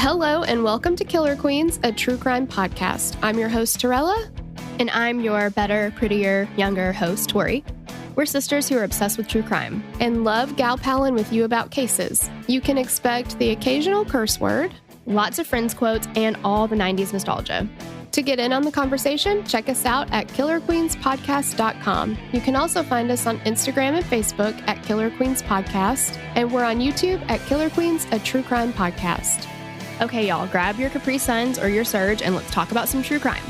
Hello and welcome to Killer Queens, a true crime podcast. I'm your host, Torella. And I'm your better, prettier, younger host, Tori. We're sisters who are obsessed with true crime. And love gal-palin with you about cases. You can expect the occasional curse word, lots of Friends quotes, and all the 90s nostalgia. To get in on the conversation, check us out at killerqueenspodcast.com. You can also find us on Instagram and Facebook at Killer Queens Podcast, and we're on YouTube at Killer Queens, a true crime podcast. Okay, y'all, grab your Capri Suns or your Surge, and let's talk about some true crime.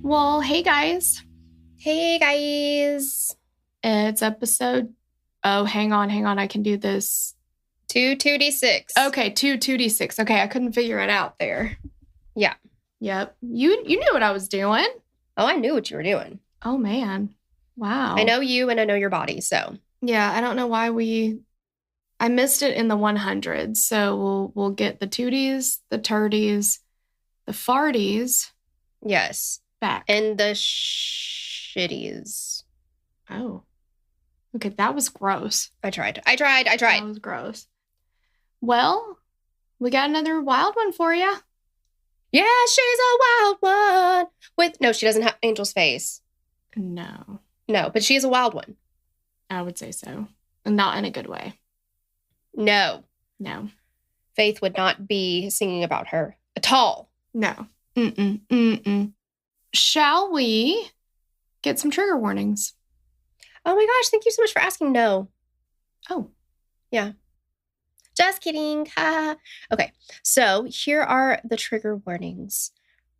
Well, hey guys. Hey guys. It's episode... Oh, hang on. I can do this. 2D6. Okay, 2D6. Okay, I couldn't figure it out there. Yeah. Yep. You knew what I was doing. Oh, I knew what you were doing. Oh, man. Wow. I know you and I know your body, so. Yeah, I don't know why I missed it in the 100s, so we'll get the tooties, the turdies, the farties. Yes. Back. And the shitties. Oh. Okay, that was gross. I tried. That was gross. Well, we got another wild one for you. Yeah, she's a wild one. No, she doesn't have Angel's face. No, but she is a wild one. I would say so. Not in a good way. No. Faith would not be singing about her at all. No. Shall we get some trigger warnings? Oh my gosh, thank you so much for asking. No. Oh. Yeah. Just kidding. Okay, so here are the trigger warnings.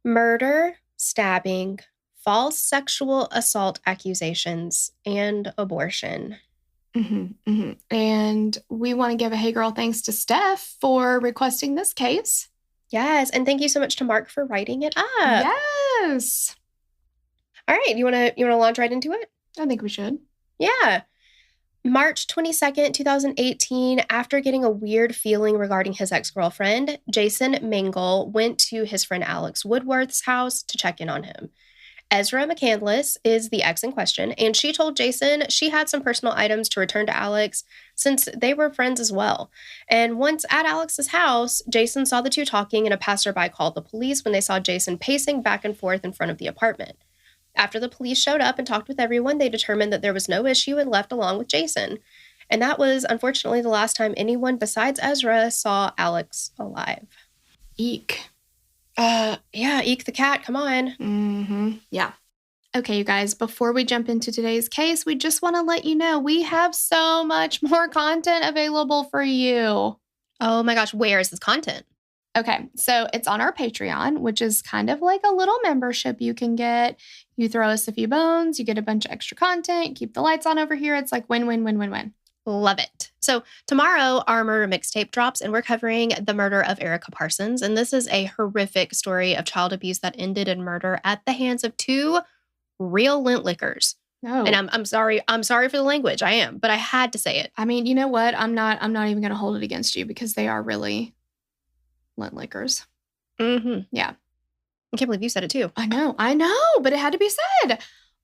Murder, stabbing, false sexual assault accusations, and abortion. And we want to give a hey girl thanks to Steph for requesting this case. Yes, and thank you so much to Mark for writing it up. Yes. All right, you wanna launch right into it? I think we should. Yeah. March 22nd, 2018, after getting a weird feeling regarding his ex-girlfriend, Jason Mengel went to his friend Alex Woodworth's house to check in on him. Ezra McCandless is the ex in question, and she told Jason she had some personal items to return to Alex since they were friends as well. And once at Alex's house, Jason saw the two talking, and a passerby called the police when they saw Jason pacing back and forth in front of the apartment. After the police showed up and talked with everyone, they determined that there was no issue and left along with Jason. And that was, unfortunately, the last time anyone besides Ezra saw Alex alive. Eek. Yeah, Eek the cat, come on. Yeah. Okay, you guys, before we jump into today's case, we just want to let you know we have so much more content available for you. Oh my gosh, where is this content? Okay, so it's on our Patreon, which is kind of like a little membership you can get. You throw us a few bones, you get a bunch of extra content, keep the lights on over here. It's like win. Love it. So tomorrow, our murder mixtape drops, and we're covering the murder of Erica Parsons. And this is a horrific story of child abuse that ended in murder at the hands of two real lint lickers. Oh. And I'm sorry for the language. I am, but I had to say it. I mean, you know what? I'm not even going to hold it against you because they are really lint lickers. Yeah. I can't believe you said it too. I know, but it had to be said.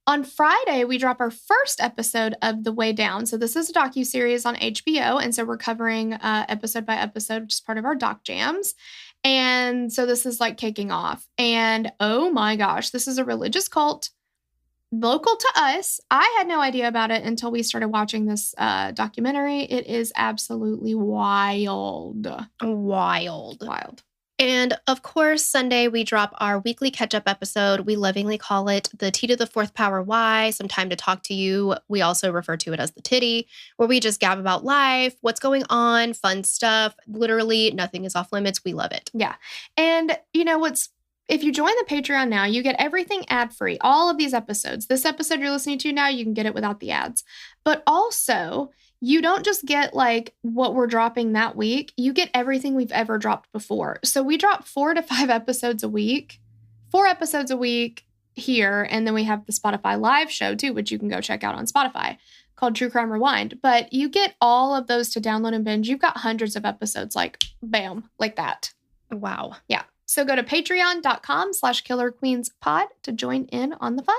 On Friday, we drop our first episode of The Way Down. So this is a docuseries on HBO. And so we're covering episode by episode, which is part of our doc jams. And so this is like kicking off. And oh my gosh, this is a religious cult local to us. I had no idea about it until we started watching this documentary. It is absolutely wild. And of course, Sunday, we drop our weekly catch-up episode. We lovingly call it the T to the fourth power Y, some time to talk to you. We also refer to it as the titty, where we just gab about life, what's going on, fun stuff. Literally, nothing is off limits. We love it. Yeah. And you know if you join the Patreon now, you get everything ad-free, all of these episodes. This episode you're listening to now, you can get it without the ads. But also, you don't just get like what we're dropping that week. You get everything we've ever dropped before. So we drop 4 to 5 episodes a week, 4 episodes a week here. And then we have the Spotify live show too, which you can go check out on Spotify, called True Crime Rewind. But you get all of those to download and binge. You've got hundreds of episodes like bam, like that. Wow. Yeah. So go to patreon.com/killerqueenspod to join in on the fun.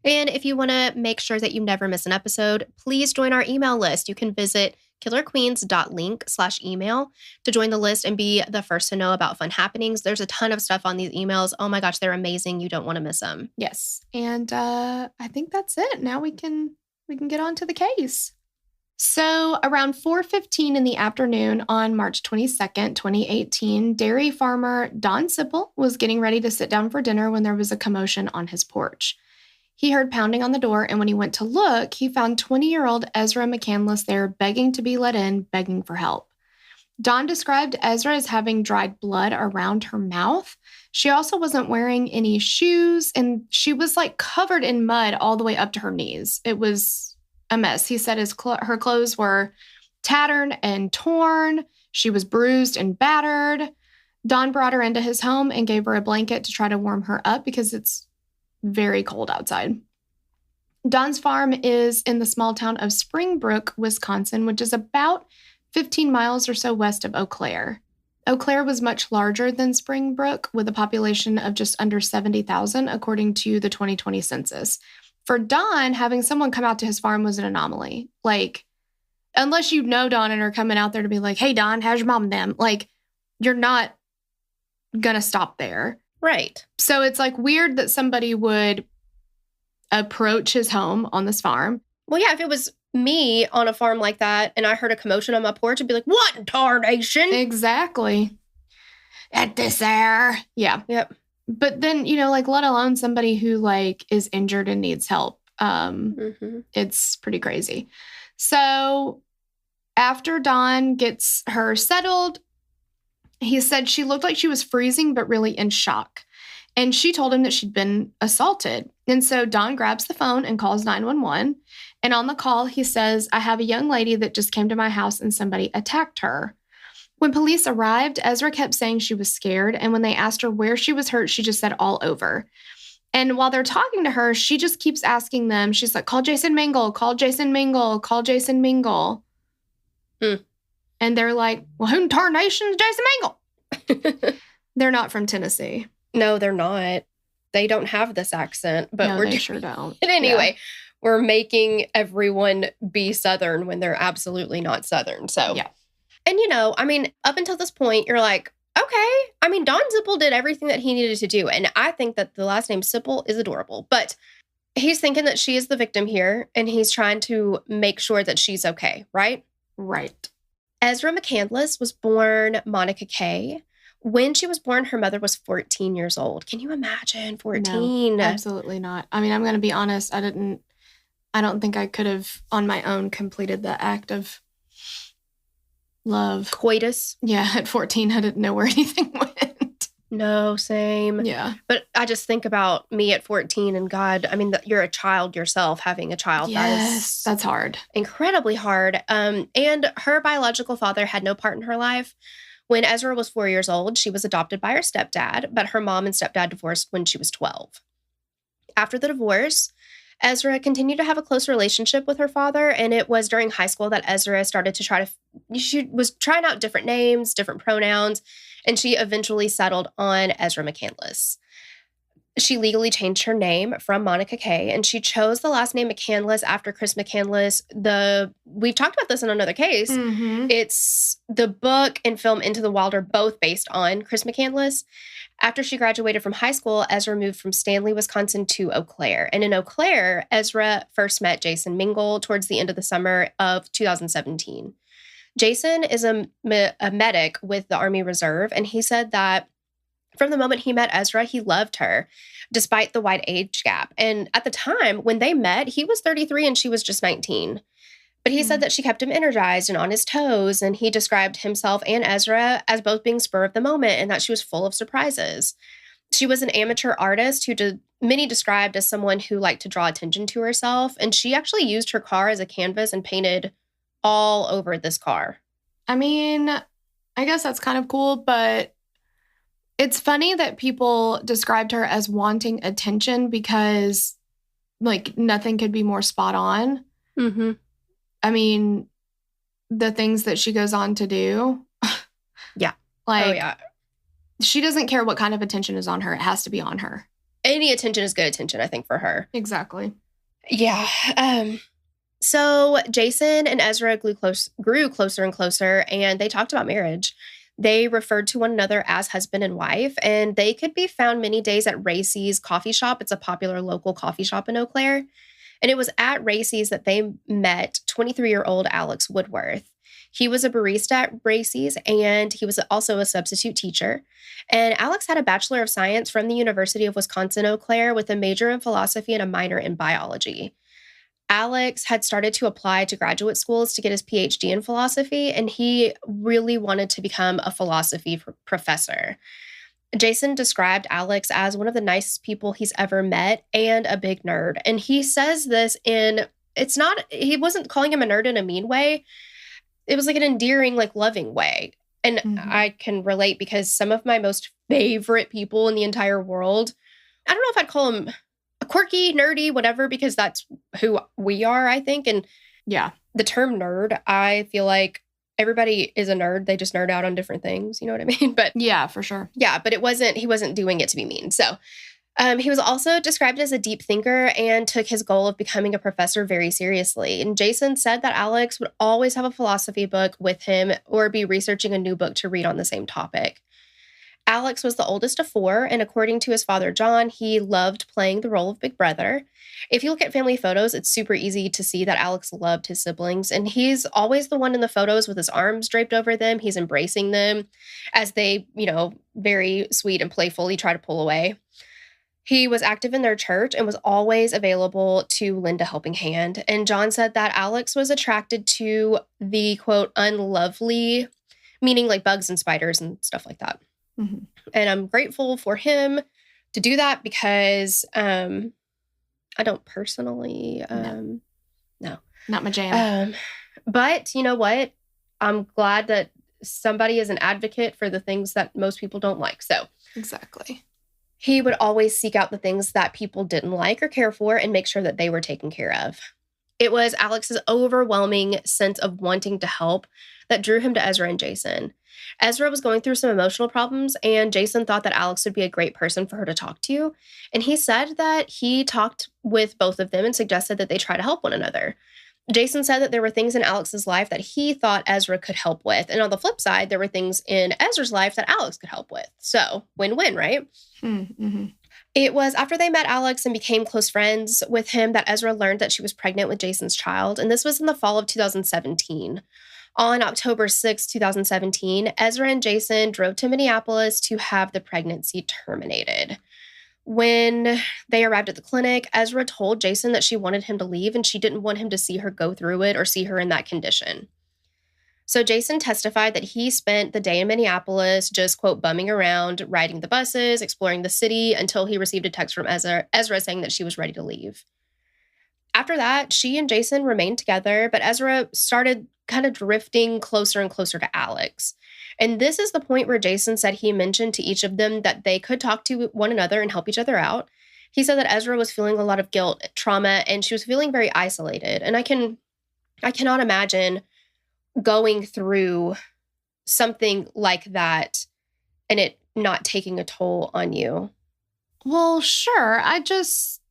And if you want to make sure that you never miss an episode, please join our email list. You can visit killerqueens.link/email to join the list and be the first to know about fun happenings. There's a ton of stuff on these emails. Oh my gosh, they're amazing. You don't want to miss them. Yes. And I think that's it. Now we can get on to the case. So around 4:15 in the afternoon on March 22nd, 2018, dairy farmer Don Sipple was getting ready to sit down for dinner when there was a commotion on his porch. He heard pounding on the door, and when he went to look, he found 20-year-old Ezra McCandless there begging to be let in, begging for help. Dawn described Ezra as having dried blood around her mouth. She also wasn't wearing any shoes, and she was covered in mud all the way up to her knees. It was a mess. He said her clothes were tattered and torn. She was bruised and battered. Dawn brought her into his home and gave her a blanket to try to warm her up because it's very cold outside. Dawn's farm is in the small town of Springbrook, Wisconsin, which is about 15 miles or so west of Eau Claire. Eau Claire was much larger than Springbrook, with a population of just under 70,000, according to the 2020 census. For Dawn, having someone come out to his farm was an anomaly. Unless you know Dawn and are coming out there to be like, hey, Dawn, how's your mom and them? You're not going to stop there. Right. So it's weird that somebody would approach his home on this farm. Well, yeah, if it was me on a farm like that and I heard a commotion on my porch, I'd be like, what in tarnation? Exactly. At this air. Yeah. Yep. But then, let alone somebody who is injured and needs help. It's pretty crazy. So after Dawn gets her settled, he said she looked like she was freezing, but really in shock. And she told him that she'd been assaulted. And so Dawn grabs the phone and calls 911. And on the call, he says, I have a young lady that just came to my house and somebody attacked her. When police arrived, Ezra kept saying she was scared. And when they asked her where she was hurt, she just said all over. And while they're talking to her, she just keeps asking them, she's like, call Jason Mengel, call Jason Mengel, call Jason Mengel. And they're like, well, who in tarnation is Jason Mengel? They're not from Tennessee. No, they're not. They don't have this accent, but no, they sure don't. But anyway, we're making everyone be Southern when they're absolutely not Southern. So, yeah. And up until this point, you're like, okay. Don Sipple did everything that he needed to do. And I think that the last name Sipple is adorable, but he's thinking that she is the victim here and he's trying to make sure that she's okay, right? Right. Ezra McCandless was born Monica Kay. When she was born, her mother was 14 years old. Can you imagine 14? No, absolutely not. I'm going to be honest. I don't think I could have on my own completed the act of love. Coitus? Yeah, at 14, I didn't know where anything went. No, same. Yeah. But I just think about me at 14 and God, you're a child yourself, having a child. Yes, that's hard. Incredibly hard. And her biological father had no part in her life. When Ezra was 4 years old, she was adopted by her stepdad, but her mom and stepdad divorced when she was 12. After the divorce, Ezra continued to have a close relationship with her father, and it was during high school that Ezra started to she was trying out different names, different pronouns, and she eventually settled on Ezra McCandless. She legally changed her name from Monica Kay, and she chose the last name McCandless after Chris McCandless. We've talked about this in another case. Mm-hmm. It's the book and film Into the Wild are both based on Chris McCandless. After she graduated from high school, Ezra moved from Stanley, Wisconsin to Eau Claire. And in Eau Claire, Ezra first met Jason Mengel towards the end of the summer of 2017. Jason is a medic with the Army Reserve, and he said that from the moment he met Ezra, he loved her, despite the wide age gap. And at the time, when they met, he was 33 and she was just 19. But he said that she kept him energized and on his toes, and he described himself and Ezra as both being spur of the moment and that she was full of surprises. She was an amateur artist who many described as someone who liked to draw attention to herself, and she actually used her car as a canvas and painted all over this car. I guess that's kind of cool, but it's funny that people described her as wanting attention because, nothing could be more spot on. Mm-hmm. The things that she goes on to do. Yeah. She doesn't care what kind of attention is on her. It has to be on her. Any attention is good attention, I think, for her. Exactly. Yeah. So Jason and Ezra grew closer and closer, and they talked about marriage. They referred to one another as husband and wife, and they could be found many days at Racy's coffee shop. It's a popular local coffee shop in Eau Claire. And it was at Racy's that they met 23-year-old Alex Woodworth. He was a barista at Racy's, and he was also a substitute teacher. And Alex had a Bachelor of Science from the University of Wisconsin-Eau Claire with a major in philosophy and a minor in biology. Alex had started to apply to graduate schools to get his PhD in philosophy, and he really wanted to become a philosophy professor. Jason described Alex as one of the nicest people he's ever met and a big nerd. And he says this he wasn't calling him a nerd in a mean way. It was like an endearing, like loving way. And I can relate because some of my most favorite people in the entire world, I don't know if I'd call them quirky, nerdy, whatever, because that's who we are, I think. And yeah, the term nerd, I feel like everybody is a nerd. They just nerd out on different things. You know what I mean? But yeah, for sure. Yeah, but he wasn't doing it to be mean. So he was also described as a deep thinker and took his goal of becoming a professor very seriously. And Jason said that Alex would always have a philosophy book with him or be researching a new book to read on the same topic. Alex was the oldest of 4, and according to his father, John, he loved playing the role of big brother. If you look at family photos, it's super easy to see that Alex loved his siblings, and he's always the one in the photos with his arms draped over them. He's embracing them as they, very sweet and playfully try to pull away. He was active in their church and was always available to lend a helping hand. And John said that Alex was attracted to the, quote, unlovely, meaning like bugs and spiders and stuff like that. Mm-hmm. And I'm grateful for him to do that because I don't personally, no. Not my jam. But you know what? I'm glad that somebody is an advocate for the things that most people don't like. So exactly. He would always seek out the things that people didn't like or care for and make sure that they were taken care of. It was Alex's overwhelming sense of wanting to help that drew him to Ezra and Jason. Ezra was going through some emotional problems, and Jason thought that Alex would be a great person for her to talk to. And he said that he talked with both of them and suggested that they try to help one another. Jason said that there were things in Alex's life that he thought Ezra could help with. And on the flip side, there were things in Ezra's life that Alex could help with. So win-win, right? Mm-hmm. It was after they met Alex and became close friends with him that Ezra learned that she was pregnant with Jason's child. And this was in the fall of 2017. On October 6, 2017, Ezra and Jason drove to Minneapolis to have the pregnancy terminated. When they arrived at the clinic, Ezra told Jason that she wanted him to leave and she didn't want him to see her go through it or see her in that condition. So Jason testified that he spent the day in Minneapolis just, quote, bumming around, riding the buses, exploring the city until he received a text from Ezra saying that she was ready to leave. After that, she and Jason remained together, but Ezra started kind of drifting closer and closer to Alex. And this is the point where Jason said he mentioned to each of them that they could talk to one another and help each other out. He said that Ezra was feeling a lot of guilt, trauma, and she was feeling very isolated. And I cannot imagine going through something like that and it not taking a toll on you. Well, sure. I just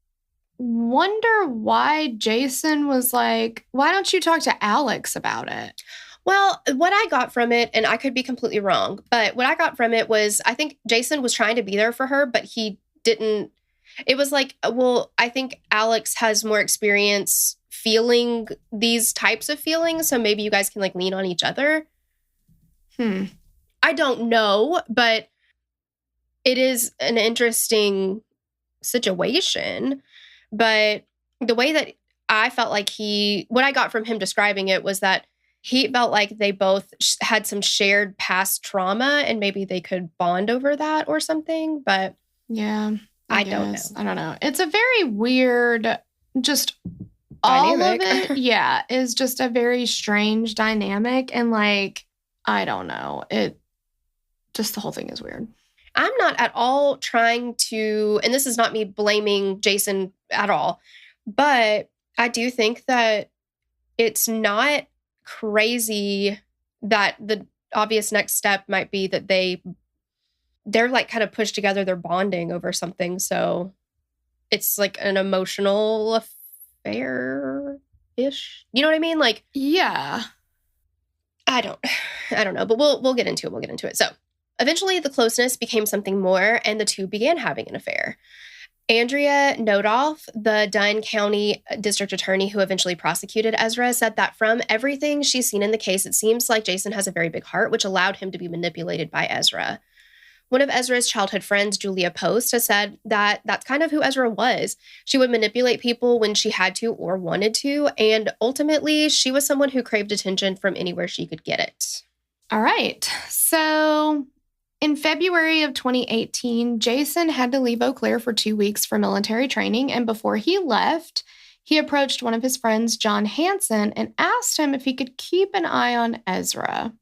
wonder why Jason was like, why don't you talk to Alex about it? Well, what I got from it, and I could be completely wrong, but what I got from it was I think Jason was trying to be there for her, but he didn't. It was like, well, I think Alex has more experience feeling these types of feelings, so maybe you guys can like lean on each other. I don't know, but it is an interesting situation. But the way that I felt like what I got from him describing it was that he felt like they both had some shared past trauma and maybe they could bond over that or something. But yeah, I don't know. I don't know. It's a very weird, just dynamic. All of it, yeah, is just a very strange dynamic. And like, I don't know. The whole thing is weird. I'm not at all trying to, and this is not me blaming Jason at all, but I do think that it's not crazy that the obvious next step might be that they're like kind of pushed together, they're bonding over something. So it's like an emotional affair. ish. You know what I mean? Like, yeah. I don't know, but we'll get into it. We'll get into it. So eventually the closeness became something more, and the two began having an affair. Andrea Nodoff, the Dunn County District Attorney who eventually prosecuted Ezra, said that from everything she's seen in the case, it seems like Jason has a very big heart, which allowed him to be manipulated by Ezra. One of Ezra's childhood friends, Julia Post, has said that that's kind of who Ezra was. She would manipulate people when she had to or wanted to, and ultimately, she was someone who craved attention from anywhere she could get it. All right. So in February of 2018, Jason had to leave Eau Claire for 2 weeks for military training, and before he left, he approached one of his friends, John Hansen, and asked him if he could keep an eye on Ezra.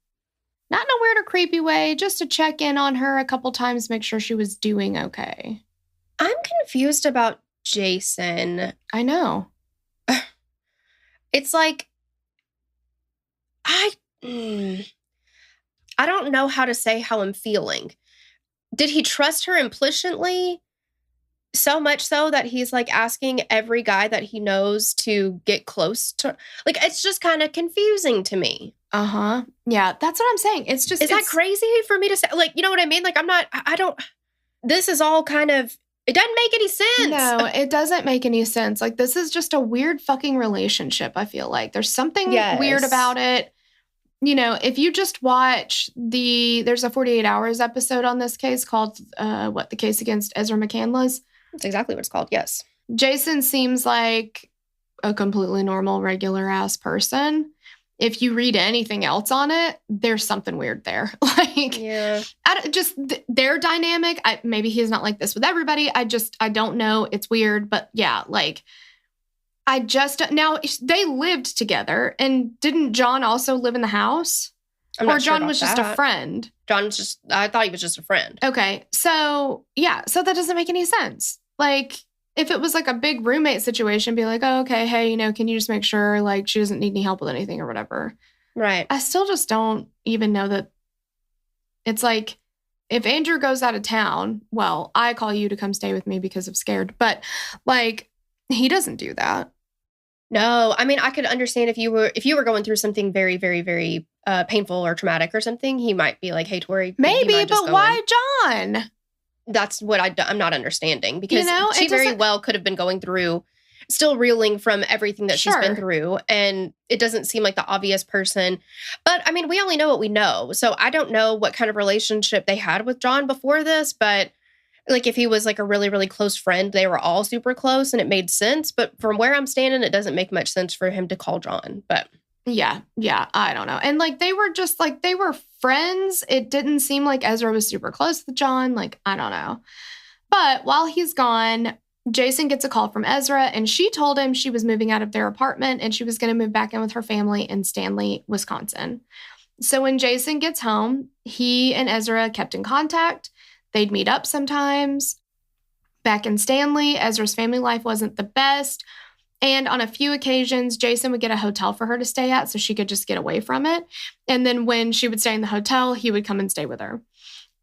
Not in a weird or creepy way, just to check in on her a couple times, make sure she was doing okay. I'm confused about Jason. I know. It's like, I don't know how to say how I'm feeling. Did he trust her implicitly? So much so that he's like asking every guy that he knows to get close to. Like, it's just kind of confusing to me. Uh-huh. Yeah, that's what I'm saying. It's just... Is that crazy for me to say? Like, you know what I mean? Like, I don't... This is all kind of... It doesn't make any sense. No, it doesn't make any sense. Like, this is just a weird fucking relationship, I feel like. There's something weird about it. You know, if you just watch there's a 48 Hours episode on this case called, the case against Ezra McCandless. That's exactly what it's called, yes. Jason seems like a completely normal, regular-ass person. If you read anything else on it, there's something weird there. Like, yeah. Their dynamic, maybe he's not like this with everybody. I don't know. It's weird. But yeah, like, now they lived together. And didn't John also live in the house? Or John was just a friend? I thought he was just a friend. Okay. So, yeah. So that doesn't make any sense. Like, if it was like a big roommate situation, be like, oh, okay, hey, can you just make sure like she doesn't need any help with anything or whatever? Right. I still just don't even know that. It's like, if Andrew goes out of town, well, I call you to come stay with me because I'm scared. But like, he doesn't do that. No, I mean, I could understand if you were going through something very, very, very painful or traumatic or something, he might be like, hey, Tori. Maybe, but why John? That's what I'm not understanding, because she very well could have been going through, still reeling from everything that she's been through. And it doesn't seem like the obvious person. But I mean, we only know what we know. So I don't know what kind of relationship they had with John before this. But like, if he was like a really, really close friend, they were all super close and it made sense. But from where I'm standing, it doesn't make much sense for him to call John. But yeah, I don't know. And like, they were friends. It didn't seem like Ezra was super close with John. Like, I don't know. But while he's gone, Jason gets a call from Ezra, and she told him she was moving out of their apartment and she was going to move back in with her family in Stanley, Wisconsin. So when Jason gets home, he and Ezra kept in contact. They'd meet up sometimes. Back in Stanley, Ezra's family life wasn't the best. And on a few occasions, Jason would get a hotel for her to stay at so she could just get away from it. And then when she would stay in the hotel, he would come and stay with her.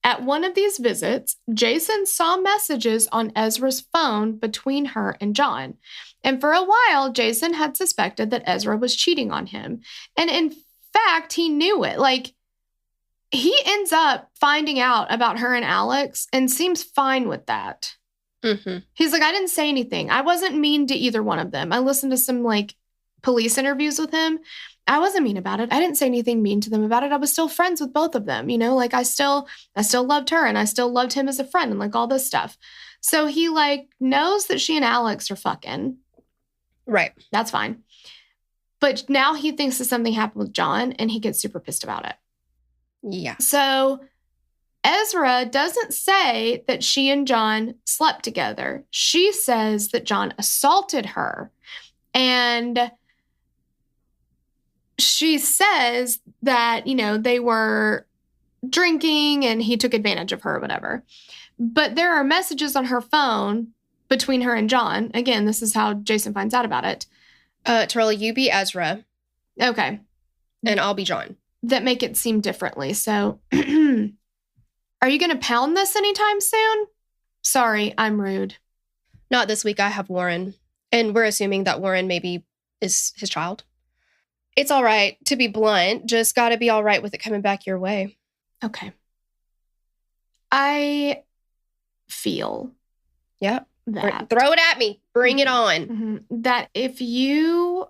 At one of these visits, Jason saw messages on Ezra's phone between her and John. And for a while, Jason had suspected that Ezra was cheating on him. And in fact, he knew it. Like, he ends up finding out about her and Alex and seems fine with that. Mm-hmm. He's like, I didn't say anything. I wasn't mean to either one of them. I listened to some like police interviews with him. I wasn't mean about it. I didn't say anything mean to them about it. I was still friends with both of them. Like I still loved her and I still loved him as a friend and like all this stuff. So he like knows that she and Alex are fucking. Right. That's fine. But now he thinks that something happened with John and he gets super pissed about it. Yeah. So Ezra doesn't say that she and John slept together. She says that John assaulted her. And she says that, they were drinking and he took advantage of her or whatever. But there are messages on her phone between her and John. Again, this is how Jason finds out about it. Torella, you be Ezra. Okay. And I'll be John. That make it seem differently. So, are you going to pound this anytime soon? Sorry, I'm rude. Not this week. I have Warren. And we're assuming that Warren maybe is his child. It's all right to be blunt. Just got to be all right with it coming back your way. Okay. I feel that. Throw it at me. Bring it on. Mm-hmm. That if you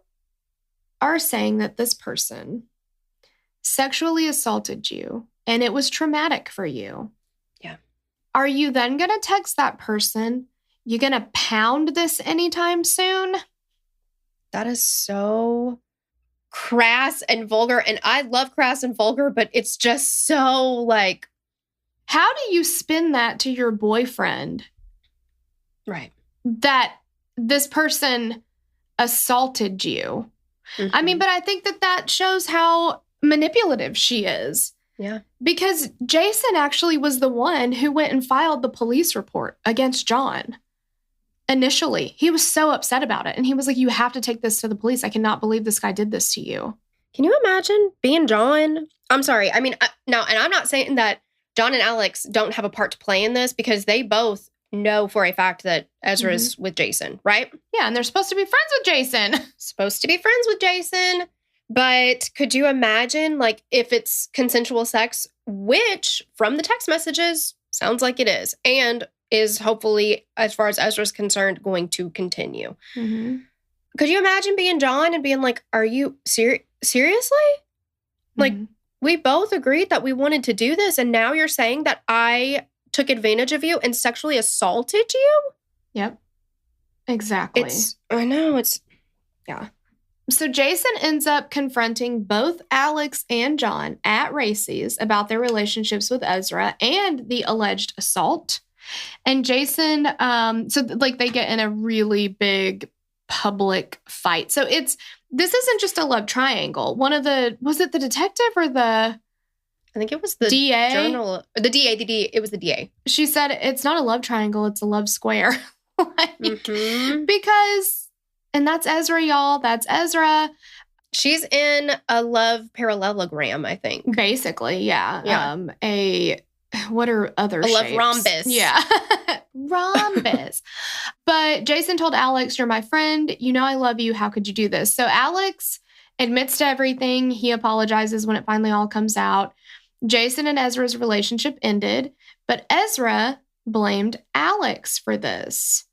are saying that this person sexually assaulted you and it was traumatic for you, are you then going to text that person, you going to pound this anytime soon? That is so crass and vulgar. And I love crass and vulgar, but it's just so like... How do you spin that to your boyfriend? Right. That this person assaulted you. Mm-hmm. I mean, but I think that shows how manipulative she is. Yeah. Because Jason actually was the one who went and filed the police report against John. Initially, he was so upset about it. And he was like, you have to take this to the police. I cannot believe this guy did this to you. Can you imagine being John? I'm sorry. I mean, no, and I'm not saying that John and Alex don't have a part to play in this because they both know for a fact that Ezra's with Jason, right? Yeah, and they're supposed to be friends with Jason. Supposed to be friends with Jason. But could you imagine, like, if it's consensual sex, which from the text messages sounds like it is, and is hopefully, as far as Ezra's concerned, going to continue. Mm-hmm. Could you imagine being John and being like, are you seriously? Like, we both agreed that we wanted to do this, and now you're saying that I took advantage of you and sexually assaulted you? Yep. Exactly. I know, yeah. So Jason ends up confronting both Alex and John at Racy's about their relationships with Ezra and the alleged assault. And Jason, they get in a really big public fight. So this isn't just a love triangle. Was it the detective or the... I think it was the DA? The DA, it was the DA. She said, it's not a love triangle, it's a love square. Because... And that's Ezra, y'all. That's Ezra. She's in a love parallelogram, I think. Basically, yeah. What are other shapes? A love rhombus. Yeah. Rhombus. But Jason told Alex, you're my friend. You know I love you. How could you do this? So Alex admits to everything. He apologizes when it finally all comes out. Jason and Ezra's relationship ended, but Ezra blamed Alex for this.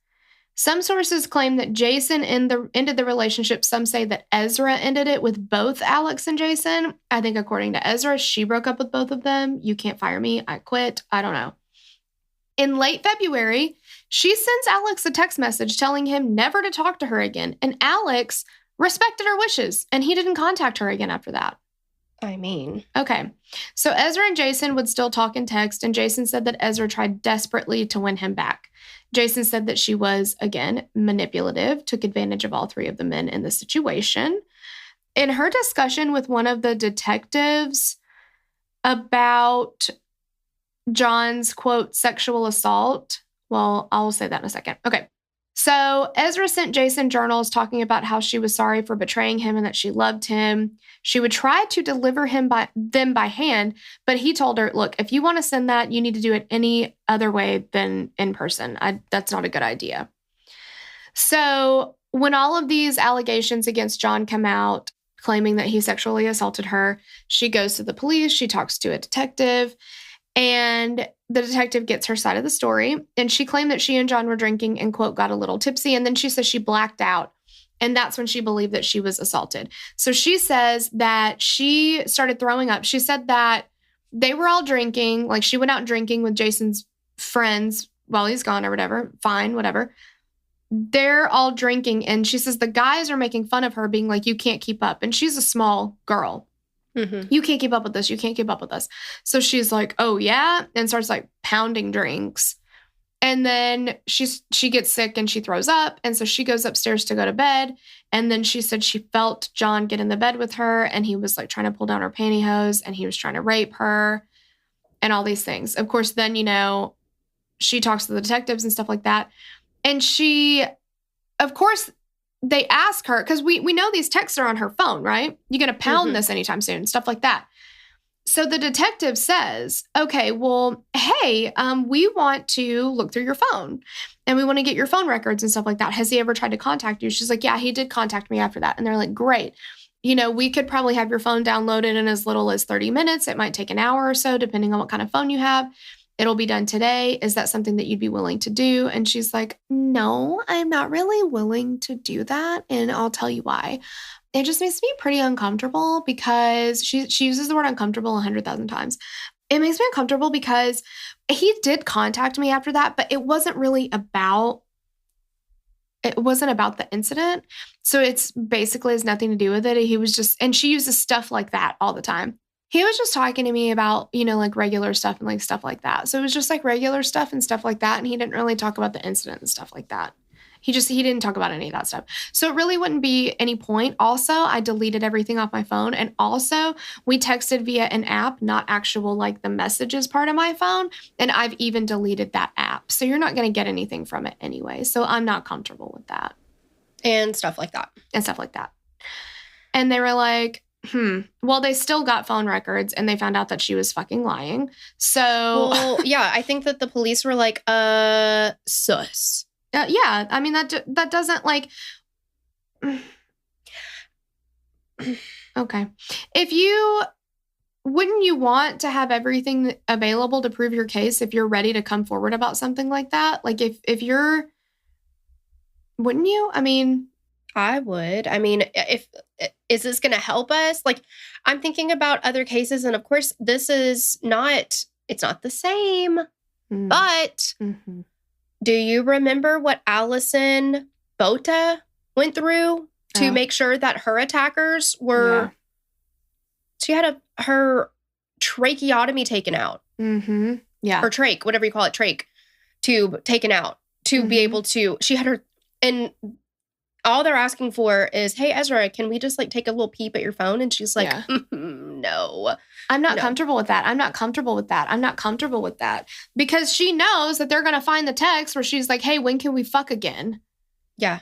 Some sources claim that Jason ended the relationship. Some say that Ezra ended it with both Alex and Jason. I think according to Ezra, she broke up with both of them. You can't fire me. I quit. I don't know. In late February, she sends Alex a text message telling him never to talk to her again. And Alex respected her wishes, and he didn't contact her again after that. I mean. Okay. So Ezra and Jason would still talk and text, and Jason said that Ezra tried desperately to win him back. Jason said that she was, again, manipulative, took advantage of all three of the men in the situation. In her discussion with one of the detectives about John's, quote, sexual assault, well, I'll say that in a second. Okay. So Ezra sent Jason journals talking about how she was sorry for betraying him and that she loved him. She would try to deliver them by hand, but he told her, look, if you want to send that, you need to do it any other way than in person. That's not a good idea. So when all of these allegations against John come out, claiming that he sexually assaulted her, she goes to the police, she talks to a detective, and the detective gets her side of the story. And she claimed that she and John were drinking and, quote, got a little tipsy. And then she says she blacked out. And that's when she believed that she was assaulted. So she says that she started throwing up. She said that they were all drinking. Like, she went out drinking with Jason's friends while he's gone or whatever. Fine, whatever. They're all drinking. And she says the guys are making fun of her, being like, you can't keep up. And she's a small girl. Mm-hmm. You can't keep up with this. You can't keep up with us. So she's like, oh, yeah. And starts like pounding drinks. And then she gets sick and she throws up. And so she goes upstairs to go to bed. And then she said she felt John get in the bed with her. And he was like trying to pull down her pantyhose. And he was trying to rape her. And all these things. Of course, then, she talks to the detectives and stuff like that. And she, of course, they ask her, because we know these texts are on her phone, right? You're going to pound this anytime soon, stuff like that. So the detective says, okay, well, hey, we want to look through your phone and we want to get your phone records and stuff like that. Has he ever tried to contact you? She's like, yeah, he did contact me after that. And they're like, great. You know, we could probably have your phone downloaded in as little as 30 minutes. It might take an hour or so, depending on what kind of phone you have. It'll be done today. Is that something that you'd be willing to do? And she's like, no, I'm not really willing to do that. And I'll tell you why. It just makes me pretty uncomfortable because she uses the word uncomfortable 100,000 times. It makes me uncomfortable because he did contact me after that, but it wasn't about the incident. So it's basically has nothing to do with it. He was just, and she uses stuff like that all the time. He was just talking to me about, you know, like regular stuff and like stuff like that. So it was just like regular stuff and stuff like that. And he didn't really talk about the incident and stuff like that. He didn't talk about any of that stuff. So it really wouldn't be any point. Also, I deleted everything off my phone. And also we texted via an app, not actual like the messages part of my phone. And I've even deleted that app. So you're not going to get anything from it anyway. So I'm not comfortable with that. And stuff like that. And they were like, well, they still got phone records and they found out that she was fucking lying. So well, yeah, I think that the police were like, sus. Yeah, I mean, that doesn't like... Okay. Wouldn't you want to have everything available to prove your case if you're ready to come forward about something like that? Like if you're... Wouldn't you? I mean... I would. I mean, is this going to help us? Like, I'm thinking about other cases, and of course, it's not the same, but... Mm-hmm. Do you remember what Allison Bota went through to make sure that her attackers were... Yeah. She had her tracheotomy taken out. Mm-hmm. Yeah. Or trach, whatever you call it, trach tube taken out to be able to... She had her... And all they're asking for is, hey, Ezra, can we just like take a little peep at your phone? And she's like, no. I'm not comfortable with that. I'm not comfortable with that. Because she knows that they're going to find the text where she's like, hey, when can we fuck again? Yeah.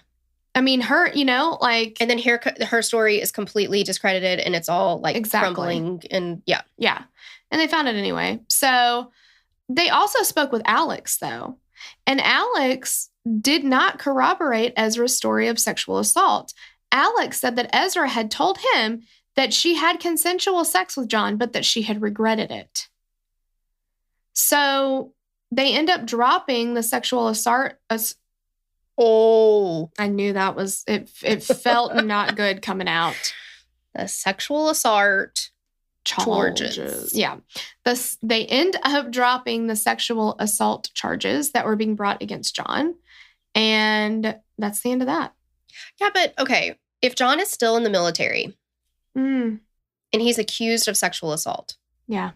I mean, her, you know, like... And then her story is completely discredited and it's all like crumbling and yeah. Yeah. And they found it anyway. So they also spoke with Alex, though. And Alex did not corroborate Ezra's story of sexual assault. Alex said that Ezra had told him that she had consensual sex with John, but that she had regretted it. So they end up dropping the sexual assault. I knew that was, it felt not good coming out. The sexual assault charges. Yeah. They end up dropping the sexual assault charges that were being brought against John. And that's the end of that. Yeah, but okay. If John is still in the military and he's accused of sexual assault. Yeah.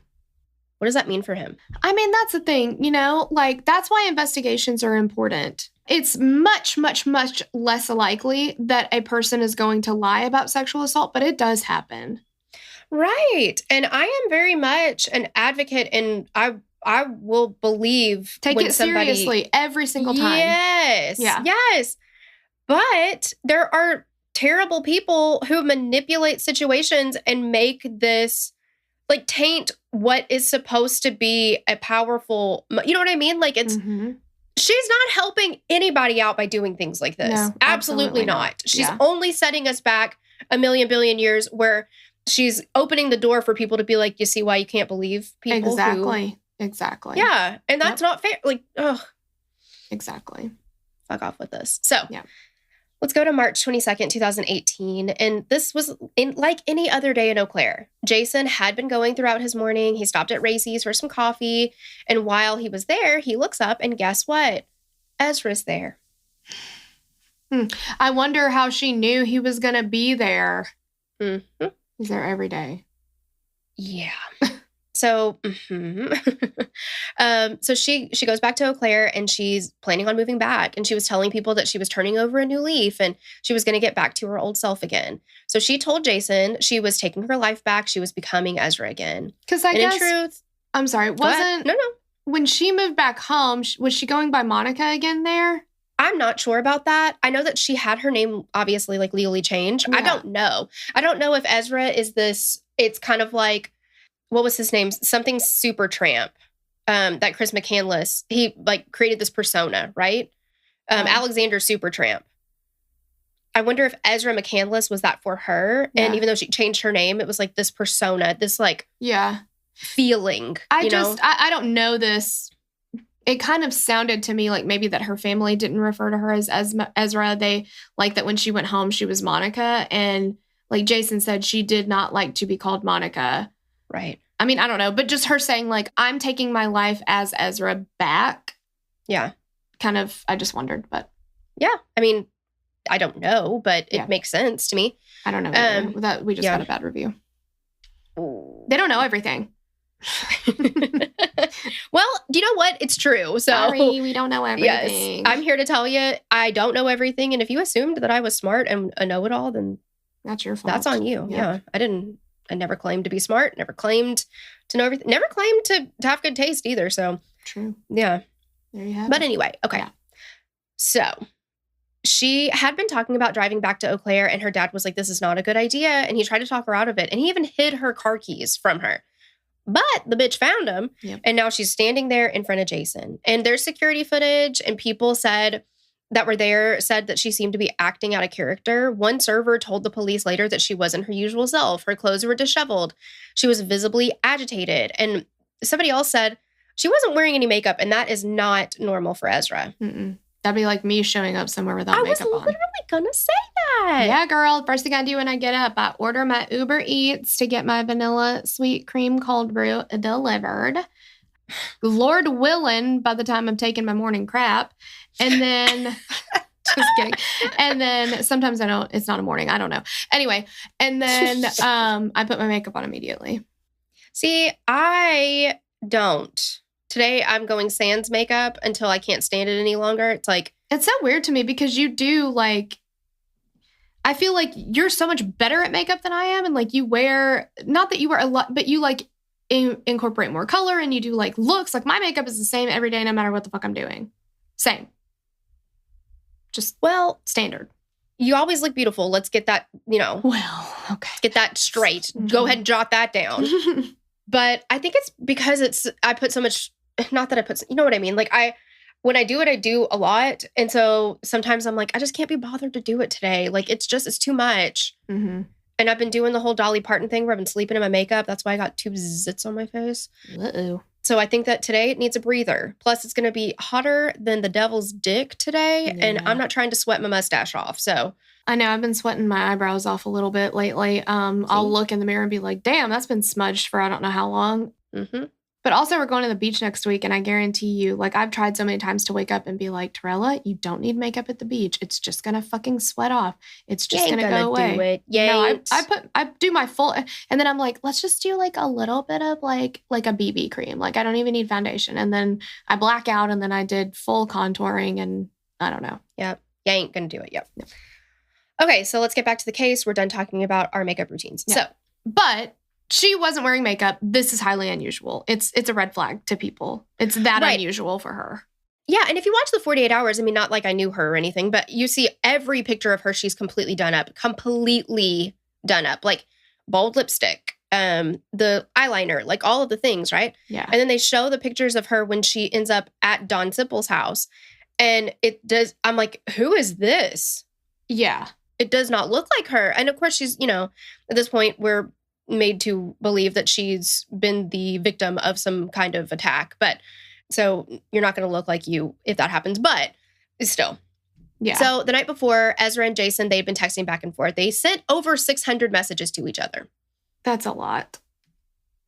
What does that mean for him? I mean, that's the thing, you know, like that's why investigations are important. It's much, much, much less likely that a person is going to lie about sexual assault, but it does happen. Right. And I am very much an advocate, and I will believe. Take it seriously every single time. Yes. Yeah. Yes. But there are terrible people who manipulate situations and make this, like, taint what is supposed to be a powerful, you know what I mean? Like, it's, she's not helping anybody out by doing things like this. No, absolutely not. She's only setting us back a million billion years where she's opening the door for people to be like, you see why you can't believe people? Exactly. Yeah. And that's not fair. Like, ugh. Exactly. Fuck off with this. So, let's go to March 22nd, 2018. And this was like any other day in Eau Claire. Jason had been going throughout his morning. He stopped at Racy's for some coffee. And while he was there, he looks up and guess what? Ezra's there. I wonder how she knew he was going to be there. Mm-hmm. He's there every day. Yeah. So, so she goes back to Eau Claire and she's planning on moving back. And she was telling people that she was turning over a new leaf and she was going to get back to her old self again. So she told Jason she was taking her life back. She was becoming Ezra again. Because I guess, in truth, I'm sorry, wasn't, no. When she moved back home, was she going by Monica again there? I'm not sure about that. I know that she had her name obviously like legally changed. Yeah. I don't know. I don't know if Ezra is this, it's kind of like, what was his name? Something Super Tramp. That Chris McCandless, he like created this persona, right? Alexander Supertramp. I wonder if Ezra McCandless was that for her. Yeah. And even though she changed her name, it was like this persona, this like feeling. I don't know this. It kind of sounded to me like maybe that her family didn't refer to her as Ezra. They like that when she went home, she was Monica. And like Jason said, she did not like to be called Monica. Right. I mean, I don't know, but just her saying like, I'm taking my life as Ezra back. Yeah. Kind of, I just wondered, but. Yeah. I mean, I don't know, but it makes sense to me. I don't know. We just got a bad review. They don't know everything. Well, do you know what? It's true. So sorry, we don't know everything. Yes, I'm here to tell you, I don't know everything. And if you assumed that I was smart and a know-it-all, then that's your fault. That's on you. Yeah. I never claimed to be smart. Never claimed to know everything. Never claimed to have good taste either. So true. Yeah. There you have it. But anyway, okay. Yeah. So she had been talking about driving back to Eau Claire, and her dad was like, this is not a good idea. And he tried to talk her out of it. And he even hid her car keys from her. But the bitch found them. Yep. And now she's standing there in front of Jason. And there's security footage, and people that were there said that she seemed to be acting out of character. One server told the police later that she wasn't her usual self. Her clothes were disheveled. She was visibly agitated. And somebody else said she wasn't wearing any makeup, and that is not normal for Ezra. Mm-mm. That'd be like me showing up somewhere without makeup on. I was literally gonna say that. Yeah, girl. First thing I do when I get up, I order my Uber Eats to get my vanilla sweet cream cold brew delivered. Lord willing, by the time I'm taking my morning crap. And then, just kidding. And then sometimes I don't, it's not a morning. I don't know. Anyway. And then I put my makeup on immediately. See, I don't. Today I'm going sans makeup until I can't stand it any longer. It's like. It's so weird to me because you do like, I feel like you're so much better at makeup than I am. And like you wear, not that you wear a lot, but you like incorporate more color and you do like looks. Like my makeup is the same every day, no matter what the fuck I'm doing. Same. Just standard. You always look beautiful. Let's get that, Well, okay. Get that straight. Mm-hmm. Go ahead and jot that down. But I think it's because I put so much, not that I put, you know what I mean? Like when I do it, I do a lot. And so sometimes I'm like, I just can't be bothered to do it today. Like it's too much. Mm-hmm. And I've been doing the whole Dolly Parton thing where I've been sleeping in my makeup. That's why I got 2 zits on my face. Uh-oh. So I think that today it needs a breather. Plus it's going to be hotter than the devil's dick today. Yeah. And I'm not trying to sweat my mustache off. So I know I've been sweating my eyebrows off a little bit lately. I'll look in the mirror and be like, damn, that's been smudged for I don't know how long. Mm-hmm. But also we're going to the beach next week. And I guarantee you, like I've tried so many times to wake up and be like, Torella, you don't need makeup at the beach. It's just going to fucking sweat off. It's just going to go away. No, I do my full, and then I'm like, let's just do like a little bit of like a BB cream. Like I don't even need foundation. And then I black out and then I did full contouring and I don't know. Yep. You ain't going to do it. Yep. No. Okay. So let's get back to the case. We're done talking about our makeup routines. Yeah. So, but she wasn't wearing makeup. This is highly unusual. It's a red flag to people. It's that unusual for her. Yeah, and if you watch the 48 Hours, I mean, not like I knew her or anything, but you see every picture of her, she's completely done up. Like bold lipstick, the eyeliner, like all of the things, right? Yeah. And then they show the pictures of her when she ends up at Don Sipple's house. And I'm like, who is this? Yeah. It does not look like her. And of course, she's, at this point, we're made to believe that she's been the victim of some kind of attack. But so you're not going to look like you if that happens, but still. Yeah. So the night before, Ezra and Jason, they'd been texting back and forth. They sent over 600 messages to each other. That's a lot.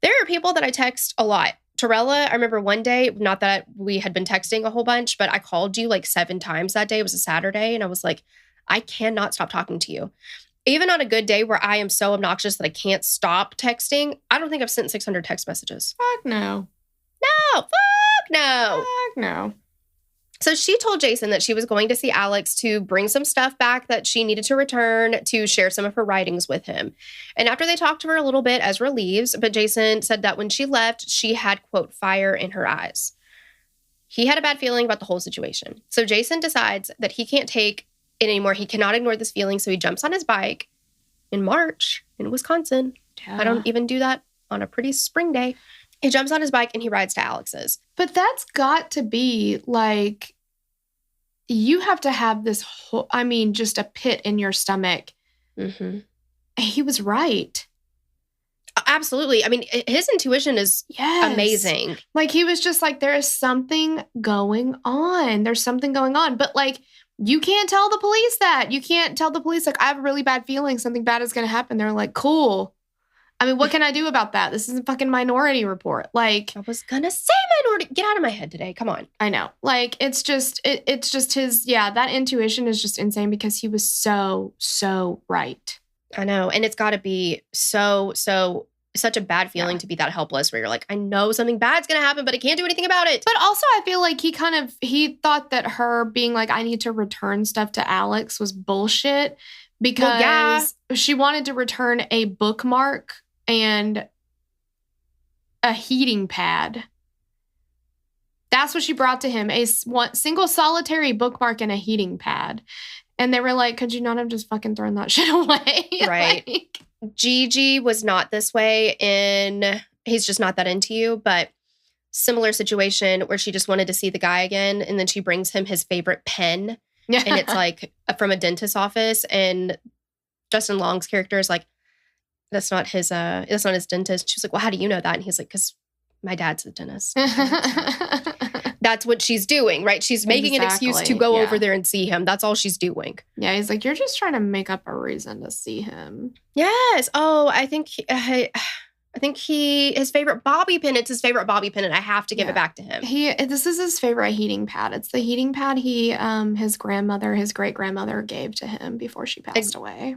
There are people that I text a lot. Torella, I remember one day, not that we had been texting a whole bunch, but I called you like 7 times that day. It was a Saturday. And I was like, I cannot stop talking to you. Even on a good day where I am so obnoxious that I can't stop texting, I don't think I've sent 600 text messages. Fuck no. No, fuck no. Fuck no. So she told Jason that she was going to see Alex to bring some stuff back that she needed to return to share some of her writings with him. And after they talked to her a little bit, Ezra leaves, but Jason said that when she left, she had, quote, fire in her eyes. He had a bad feeling about the whole situation. So Jason decides that he can't take it anymore. He cannot ignore this feeling. So he jumps on his bike in March in Wisconsin. Yeah. I don't even do that on a pretty spring day. He jumps on his bike and he rides to Alex's. But that's got to be like, you have to have this whole, just a pit in your stomach. Mm-hmm. He was right. Absolutely. I mean, his intuition is amazing. Like, he was just like, there is something going on. There's something going on. But like, you can't tell the police that. You can't tell the police, like, I have a really bad feeling something bad is going to happen. They're like, cool. I mean, what can I do about that? This is a fucking Minority Report. Like, I was going to say Minority. Get out of my head today. Come on. I know. Like, it's just his, that intuition is just insane because he was so right. I know. And it's got to be such a bad feeling to be that helpless where you're like, I know something bad's going to happen, but I can't do anything about it. But also I feel like he thought that her being like, I need to return stuff to Alex was bullshit because she wanted to return a bookmark and a heating pad. That's what she brought to him, a single solitary bookmark and a heating pad. And they were like, could you not have just fucking thrown that shit away? Right. Like, Gigi was not this way he's just not that into you, but similar situation where she just wanted to see the guy again. And then she brings him his favorite pen. Yeah. And it's like from a dentist's office. And Justin Long's character is like, that's not his dentist. She's like, well, how do you know that? And he's like, because my dad's a dentist. That's what she's doing, right? She's making an excuse to go over there and see him. That's all she's doing. Yeah, he's like, you're just trying to make up a reason to see him. Yes. Oh, I think his favorite bobby pin. It's his favorite bobby pin, and I have to give it back to him. This is his favorite heating pad. It's the heating pad his great grandmother gave to him before she passed away.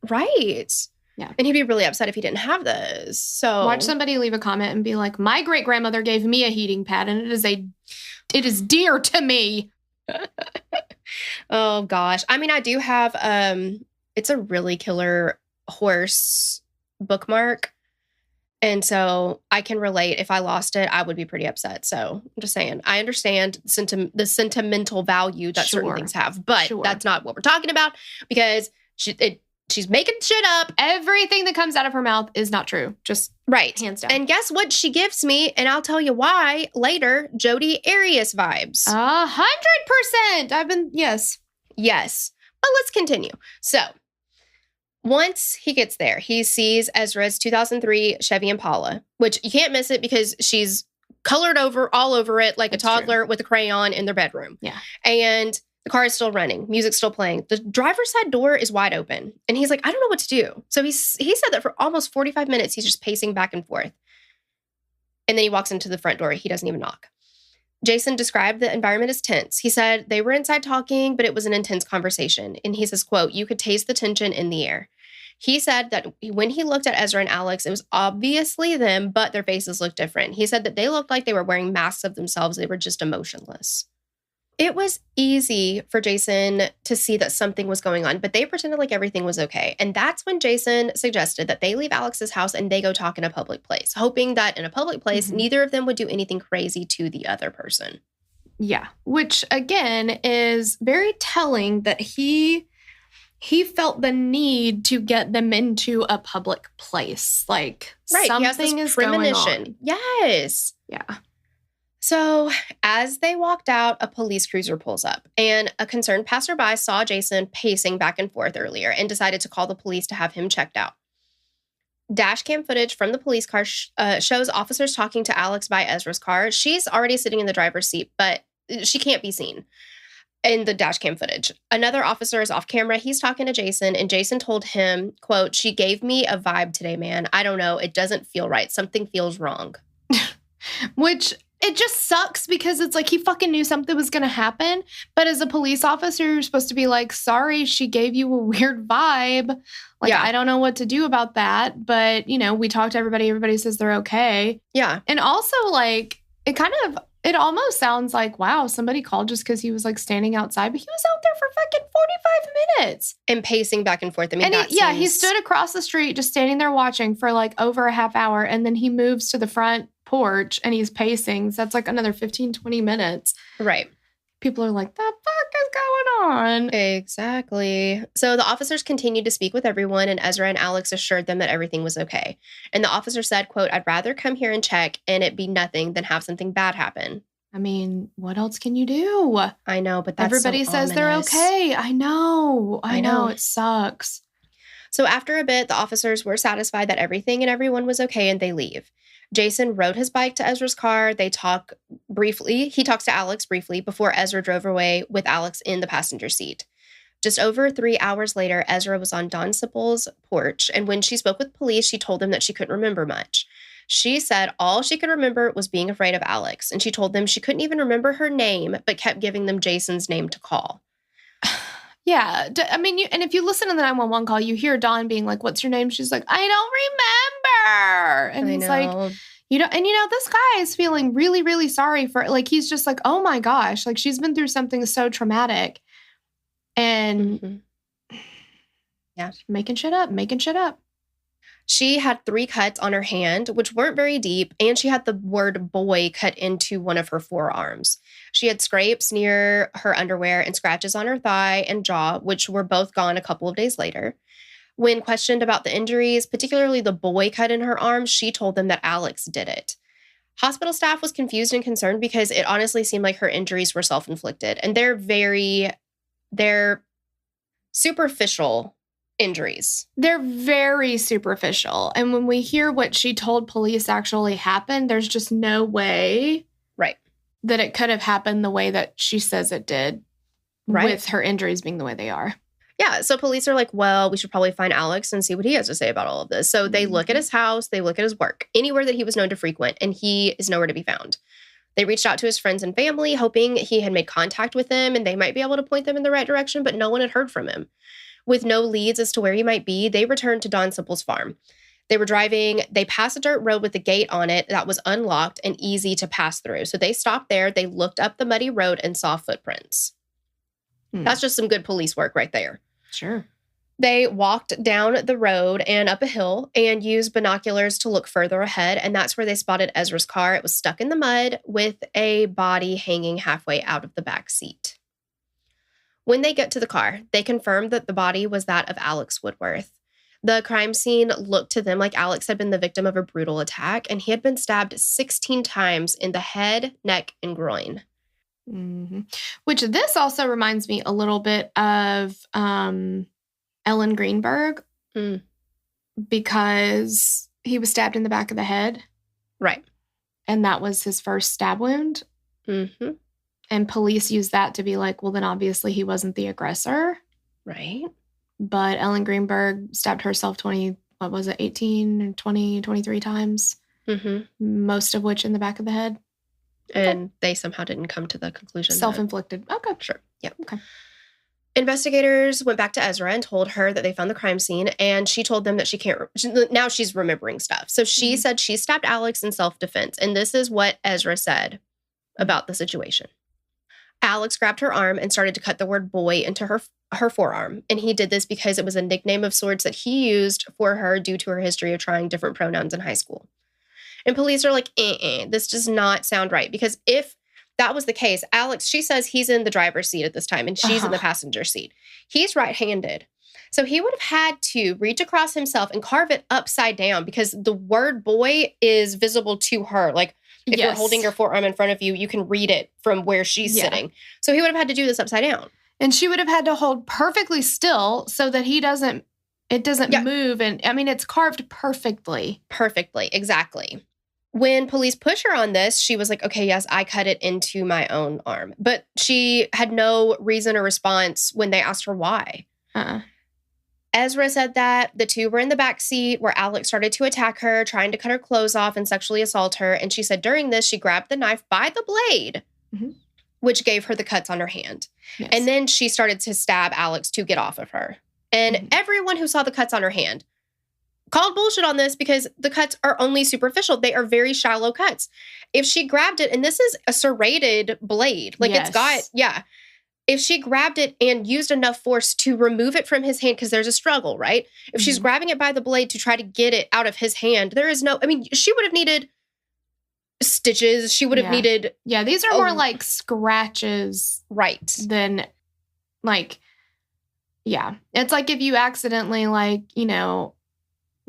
Right. Yeah. And he'd be really upset if he didn't have this. So watch somebody leave a comment and be like, my great grandmother gave me a heating pad and it is dear to me. Oh gosh. I mean, I do have it's a really killer horse bookmark. And so I can relate. If I lost it, I would be pretty upset. So I'm just saying, I understand the sentimental value that certain things have, but that's not what we're talking about because she's making shit up. Everything that comes out of her mouth is not true. Just hands down. And guess what she gives me? And I'll tell you why later. Jodi Arias vibes. 100%. Yes. But let's continue. So once he gets there, he sees Ezra's 2003 Chevy Impala, which you can't miss it because she's colored all over it like a toddler with a crayon in their bedroom. Yeah. And the car is still running. Music's still playing. The driver's side door is wide open. And he's like, I don't know what to do. So he said that for almost 45 minutes, he's just pacing back and forth. And then he walks into the front door. He doesn't even knock. Jason described the environment as tense. He said they were inside talking, but it was an intense conversation. And he says, quote, you could taste the tension in the air. He said that when he looked at Ezra and Alex, it was obviously them, but their faces looked different. He said that they looked like they were wearing masks of themselves. They were just emotionless. It was easy for Jason to see that something was going on, but they pretended like everything was okay. And that's when Jason suggested that they leave Alex's house and they go talk in a public place, hoping that in a public place, neither of them would do anything crazy to the other person. Yeah, which again is very telling that he felt the need to get them into a public place. Like something is going on. Yes. Yeah. So as they walked out, a police cruiser pulls up and a concerned passerby saw Jason pacing back and forth earlier and decided to call the police to have him checked out. Dash cam footage from the police car shows officers talking to Alex by Ezra's car. She's already sitting in the driver's seat, but she can't be seen in the dash cam footage. Another officer is off camera. He's talking to Jason, and Jason told him, quote, she gave me a vibe today, man. I don't know. It doesn't feel right. Something feels wrong. Which... it just sucks because it's like he fucking knew something was going to happen. But as a police officer, you're supposed to be like, sorry, she gave you a weird vibe. Like, I don't know what to do about that. But, we talked to everybody. Everybody says they're okay. Yeah. And also, like, it almost sounds like, wow, somebody called just because he was, like, standing outside. But he was out there for fucking 45 minutes. And pacing back and forth. I mean, he stood across the street just standing there watching for, like, over a half hour. And then he moves to the front porch and he's pacing. So that's like another 15, 20 minutes. Right. People are like, the fuck is going on? Exactly. So the officers continued to speak with everyone, and Ezra and Alex assured them that everything was okay. And the officer said, quote, "I'd rather come here and check and it be nothing than have something bad happen." I mean, what else can you do? I know, but that's everybody so says they're ominous. okay. I know. It sucks. So after a bit, the officers were satisfied that everything and everyone was okay, and they leave. Jason rode his bike to Ezra's car. They talk briefly. He talks to Alex briefly before Ezra drove away with Alex in the passenger seat. Just over 3 hours later, Ezra was on Don Sippel's porch, and when she spoke with police, she told them that she couldn't remember much. She said all she could remember was being afraid of Alex, and she told them she couldn't even remember her name, but kept giving them Jason's name to call. Yeah. I mean, and if you listen to the 911 call, you hear Dawn being like, "What's your name?" She's like, "I don't remember." And he's like, this guy is feeling really, really sorry for, like, he's just like, oh my gosh, like, she's been through something so traumatic. And yeah, making shit up. She had 3 cuts on her hand, which weren't very deep, and she had the word boy cut into one of her forearms. She had scrapes near her underwear and scratches on her thigh and jaw, which were both gone a couple of days later. When questioned about the injuries, particularly the boy cut in her arm, she told them that Alex did it. Hospital staff was confused and concerned because it honestly seemed like her injuries were self-inflicted, and they're superficial injuries. They're very superficial. And when we hear what she told police actually happened, there's just no way that it could have happened the way that she says it did, with her injuries being the way they are. Yeah, so police are like, well, we should probably find Alex and see what he has to say about all of this. So they look at his house, they look at his work, anywhere that he was known to frequent, and he is nowhere to be found. They reached out to his friends and family, hoping he had made contact with them and they might be able to point them in the right direction, but no one had heard from him. With no leads as to where he might be, they returned to Don Sippel's farm. They were driving, they passed a dirt road with a gate on it that was unlocked and easy to pass through. So they stopped there, they looked up the muddy road and saw footprints. That's just some good police work right there. Sure. They walked down the road and up a hill and used binoculars to look further ahead, and that's where they spotted Ezra's car. It was stuck in the mud with a body hanging halfway out of the back seat. When they get to the car, they confirmed that the body was that of Alex Woodworth. The crime scene looked to them like Alex had been the victim of a brutal attack, and he had been stabbed 16 times in the head, neck, and groin. Mm-hmm. Which this also reminds me a little bit of Ellen Greenberg, because he was stabbed in the back of the head. Right. And that was his first stab wound. Mm-hmm. And police used that to be like, well, then obviously he wasn't the aggressor. Right. But Ellen Greenberg stabbed herself 18, 20, 23 times. Mm-hmm. Most of which in the back of the head. And they somehow didn't come to the conclusion. Self-inflicted. Okay. Sure. Yeah. Okay. Investigators went back to Ezra and told her that they found the crime scene, and she told them that she can't. Now she's remembering stuff. So she said she stabbed Alex in self-defense, and this is what Ezra said about the situation. Alex grabbed her arm and started to cut the word boy into her forearm, and he did this because it was a nickname of sorts that he used for her due to her history of trying different pronouns in high school. And police are like, this does not sound right, because if that was the case, Alex, she says he's in the driver's seat at this time and she's in the passenger seat. He's right-handed. So he would have had to reach across himself and carve it upside down because the word boy is visible to her. Like if you're holding your forearm in front of you, you can read it from where she's sitting. So he would have had to do this upside down. And she would have had to hold perfectly still so that it doesn't move. And I mean, it's carved perfectly. Perfectly. Exactly. When police pushed her on this, she was like, okay, yes, I cut it into my own arm. But she had no reason or response when they asked her why. Ezra said that the two were in the back seat where Alex started to attack her, trying to cut her clothes off and sexually assault her. And she said during this, she grabbed the knife by the blade, which gave her the cuts on her hand. Yes. And then she started to stab Alex to get off of her. And everyone who saw the cuts on her hand called bullshit on this because the cuts are only superficial. They are very shallow cuts. If she grabbed it, and this is a serrated blade, like it's got, if she grabbed it and used enough force to remove it from his hand, because there's a struggle, right? If she's grabbing it by the blade to try to get it out of his hand, there is no, I mean, she would have needed stitches. She would have needed... Yeah, these are more like scratches. Right. Than like... Yeah. It's like if you accidentally like,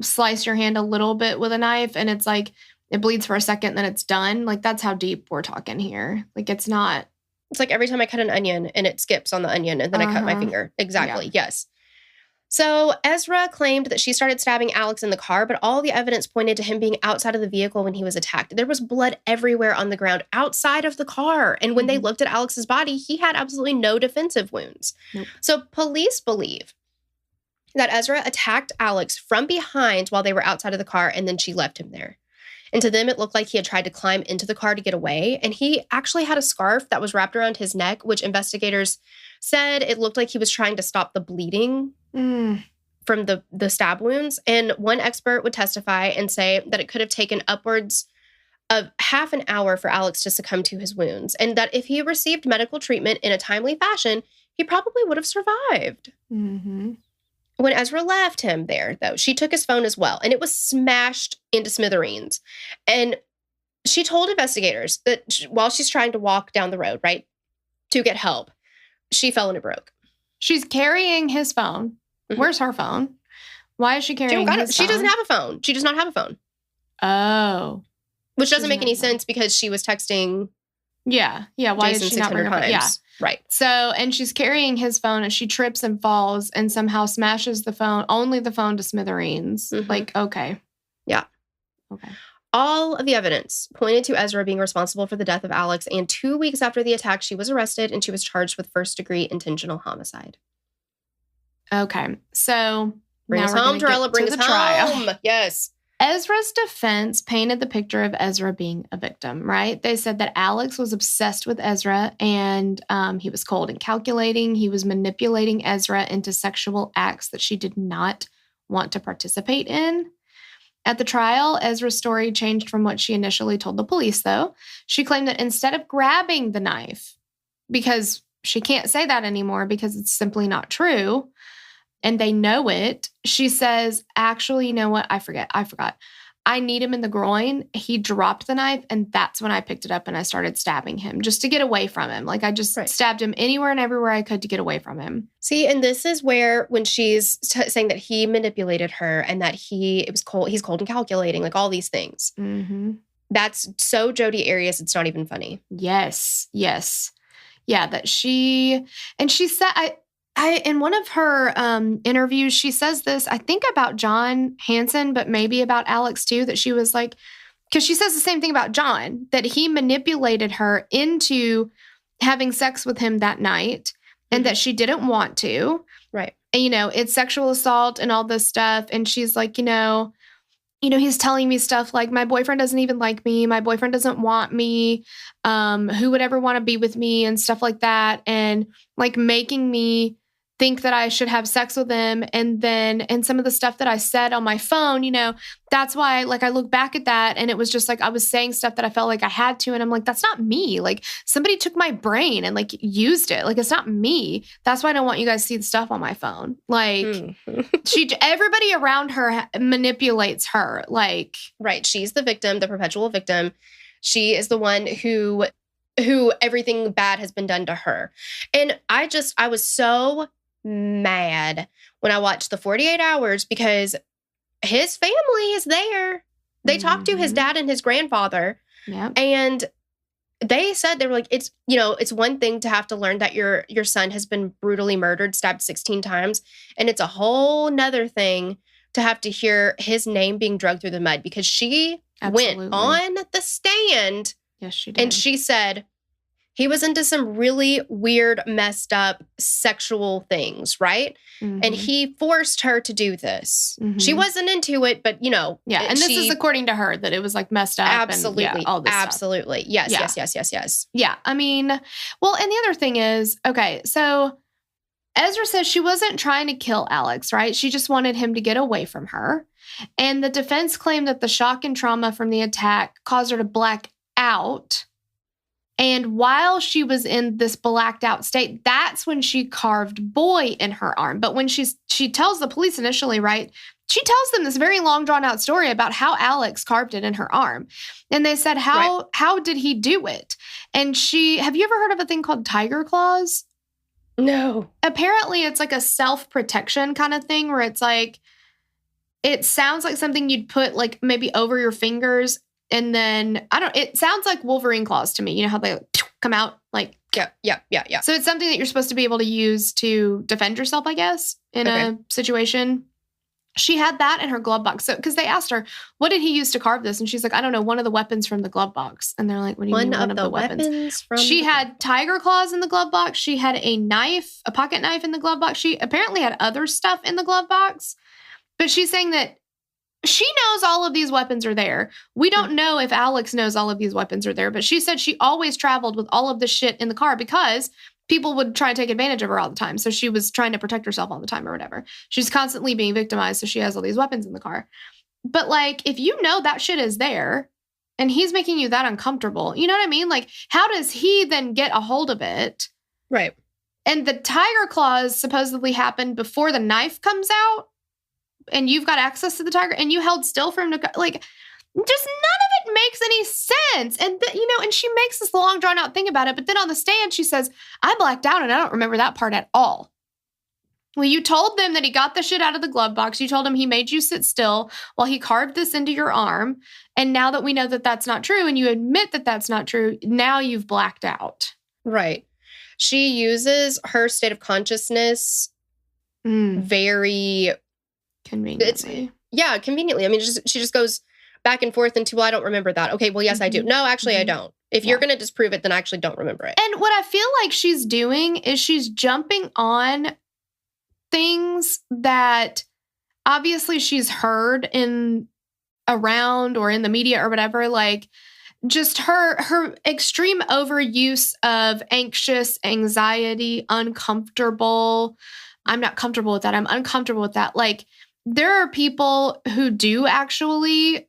slice your hand a little bit with a knife and it's like it bleeds for a second, then it's done. Like that's how deep we're talking here. Like it's not... It's like every time I cut an onion and it skips on the onion and then I cut my finger. Exactly. Yeah. Yes. So Ezra claimed that she started stabbing Alex in the car, but all the evidence pointed to him being outside of the vehicle when he was attacked. There was blood everywhere on the ground outside of the car. And when they looked at Alex's body, he had absolutely no defensive wounds. Nope. So police believe that Ezra attacked Alex from behind while they were outside of the car, and then she left him there. And to them, it looked like he had tried to climb into the car to get away. And he actually had a scarf that was wrapped around his neck, which investigators said it looked like he was trying to stop the bleeding from the stab wounds. And one expert would testify and say that it could have taken upwards of half an hour for Alex to succumb to his wounds, and that if he received medical treatment in a timely fashion, he probably would have survived. Mm-hmm. When Ezra left him there, though, she took his phone as well, and it was smashed into smithereens. And she told investigators that while she's trying to walk down the road, right, to get help, she fell and it broke. She's carrying his phone. Mm-hmm. Where's her phone? Why is she carrying his phone? She doesn't have a phone. She does not have a phone. Oh. Which doesn't make any sense because she was texting Yeah. Why Jason did she not bring her phone? Yeah. Right. So, and she's carrying his phone and she trips and falls and somehow smashes the phone, only the phone, to smithereens. Mm-hmm. Like, okay. Yeah. Okay. All of the evidence pointed to Ezra being responsible for the death of Alex, and 2 weeks after the attack, she was arrested and she was charged with first-degree intentional homicide. Okay. So, bring us home, Torella. Bring us home. Trial. Yes. Ezra's defense painted the picture of Ezra being a victim, right? They said that Alex was obsessed with Ezra and he was cold and calculating. He was manipulating Ezra into sexual acts that she did not want to participate in. At the trial, Ezra's story changed from what she initially told the police, though. She claimed that instead of grabbing the knife, because she can't say that anymore because it's simply not true, and they know it, she says, actually, you know what? I forgot. I need him in the groin. He dropped the knife, and that's when I picked it up and I started stabbing him just to get away from him. Like, I just stabbed him anywhere and everywhere I could to get away from him. See, and this is where, when she's saying that he manipulated her and that he's cold and calculating, like all these things. Mm-hmm. That's so Jodi Arias, it's not even funny. Yes. Yeah, that she said, in one of her interviews, she says this, I think about John Hansen, but maybe about Alex too, that she was like, because she says the same thing about John, that he manipulated her into having sex with him that night and that she didn't want to. Right. And, it's sexual assault and all this stuff. And she's like, he's telling me stuff like, my boyfriend doesn't even like me. My boyfriend doesn't want me. Who would ever want to be with me and stuff like that. And like making me think that I should have sex with him. And some of the stuff that I said on my phone, that's why, like, I look back at that and it was just like, I was saying stuff that I felt like I had to. And I'm like, that's not me. Like, somebody took my brain and like used it. Like, it's not me. That's why I don't want you guys to see the stuff on my phone. Like everybody around her manipulates her. Like, right. She's the victim, the perpetual victim. She is the one who everything bad has been done to her. And I was so mad when I watched the 48 Hours because his family is there. They talked to his dad and his grandfather. Yeah. And they said, they were like, it's one thing to have to learn that your son has been brutally murdered, stabbed 16 times. And it's a whole nother thing to have to hear his name being dragged through the mud, because she went on the stand. Yes, she did. And she said, he was into some really weird, messed up sexual things, right? Mm-hmm. And he forced her to do this. Mm-hmm. She wasn't into it, but, Yeah, and this is according to her, that it was, like, messed up. Absolutely. And, all this absolutely. stuff. Yes. Yeah, I mean, well, and the other thing is, okay, so Ezra says she wasn't trying to kill Alex, right? She just wanted him to get away from her. And the defense claimed that the shock and trauma from the attack caused her to black out. And while she was in this blacked out state, that's when she carved boy in her arm. But when she tells the police initially, right, she tells them this very long drawn out story about how Alex carved it in her arm. And they said, how did he do it? And have you ever heard of a thing called tiger claws? No. Apparently it's like a self-protection kind of thing where it's like, it sounds like something you'd put like maybe over your fingers. And then, it sounds like Wolverine claws to me. You know how they come out like. Yeah. So it's something that you're supposed to be able to use to defend yourself, I guess, in a situation. She had that in her glove box. So, because they asked her, what did he use to carve this? And she's like, I don't know, one of the weapons from the glove box. And they're like, what do you mean one of the weapons? She had tiger claws in the glove box. She had a knife, a pocket knife in the glove box. She apparently had other stuff in the glove box. But she's saying that she knows all of these weapons are there. We don't know if Alex knows all of these weapons are there. But she said she always traveled with all of the shit in the car because people would try and take advantage of her all the time. So she was trying to protect herself all the time or whatever. She's constantly being victimized. So she has all these weapons in the car. But like, if you know that shit is there and he's making you that uncomfortable, you know what I mean? Like, how does he then get a hold of it? Right. And the tiger claws supposedly happened before the knife comes out and you've got access to the tiger and you held still for him to, like, just none of it makes any sense. And, and she makes this long drawn out thing about it. But then on the stand, she says, I blacked out and I don't remember that part at all. Well, you told them that he got the shit out of the glove box. You told him he made you sit still while he carved this into your arm. And now that we know that that's not true and you admit that that's not true, now you've blacked out. Right. She uses her state of consciousness very conveniently. Conveniently. I mean, she just goes back and forth into, well, I don't remember that. Okay, well, yes, I do. No, actually, I don't. If you're going to disprove it, then I actually don't remember it. And what I feel like she's doing is she's jumping on things that obviously she's heard around or in the media or whatever, like just her extreme overuse of anxious, anxiety, uncomfortable. I'm not comfortable with that. I'm uncomfortable with that. Like, there are people who do actually,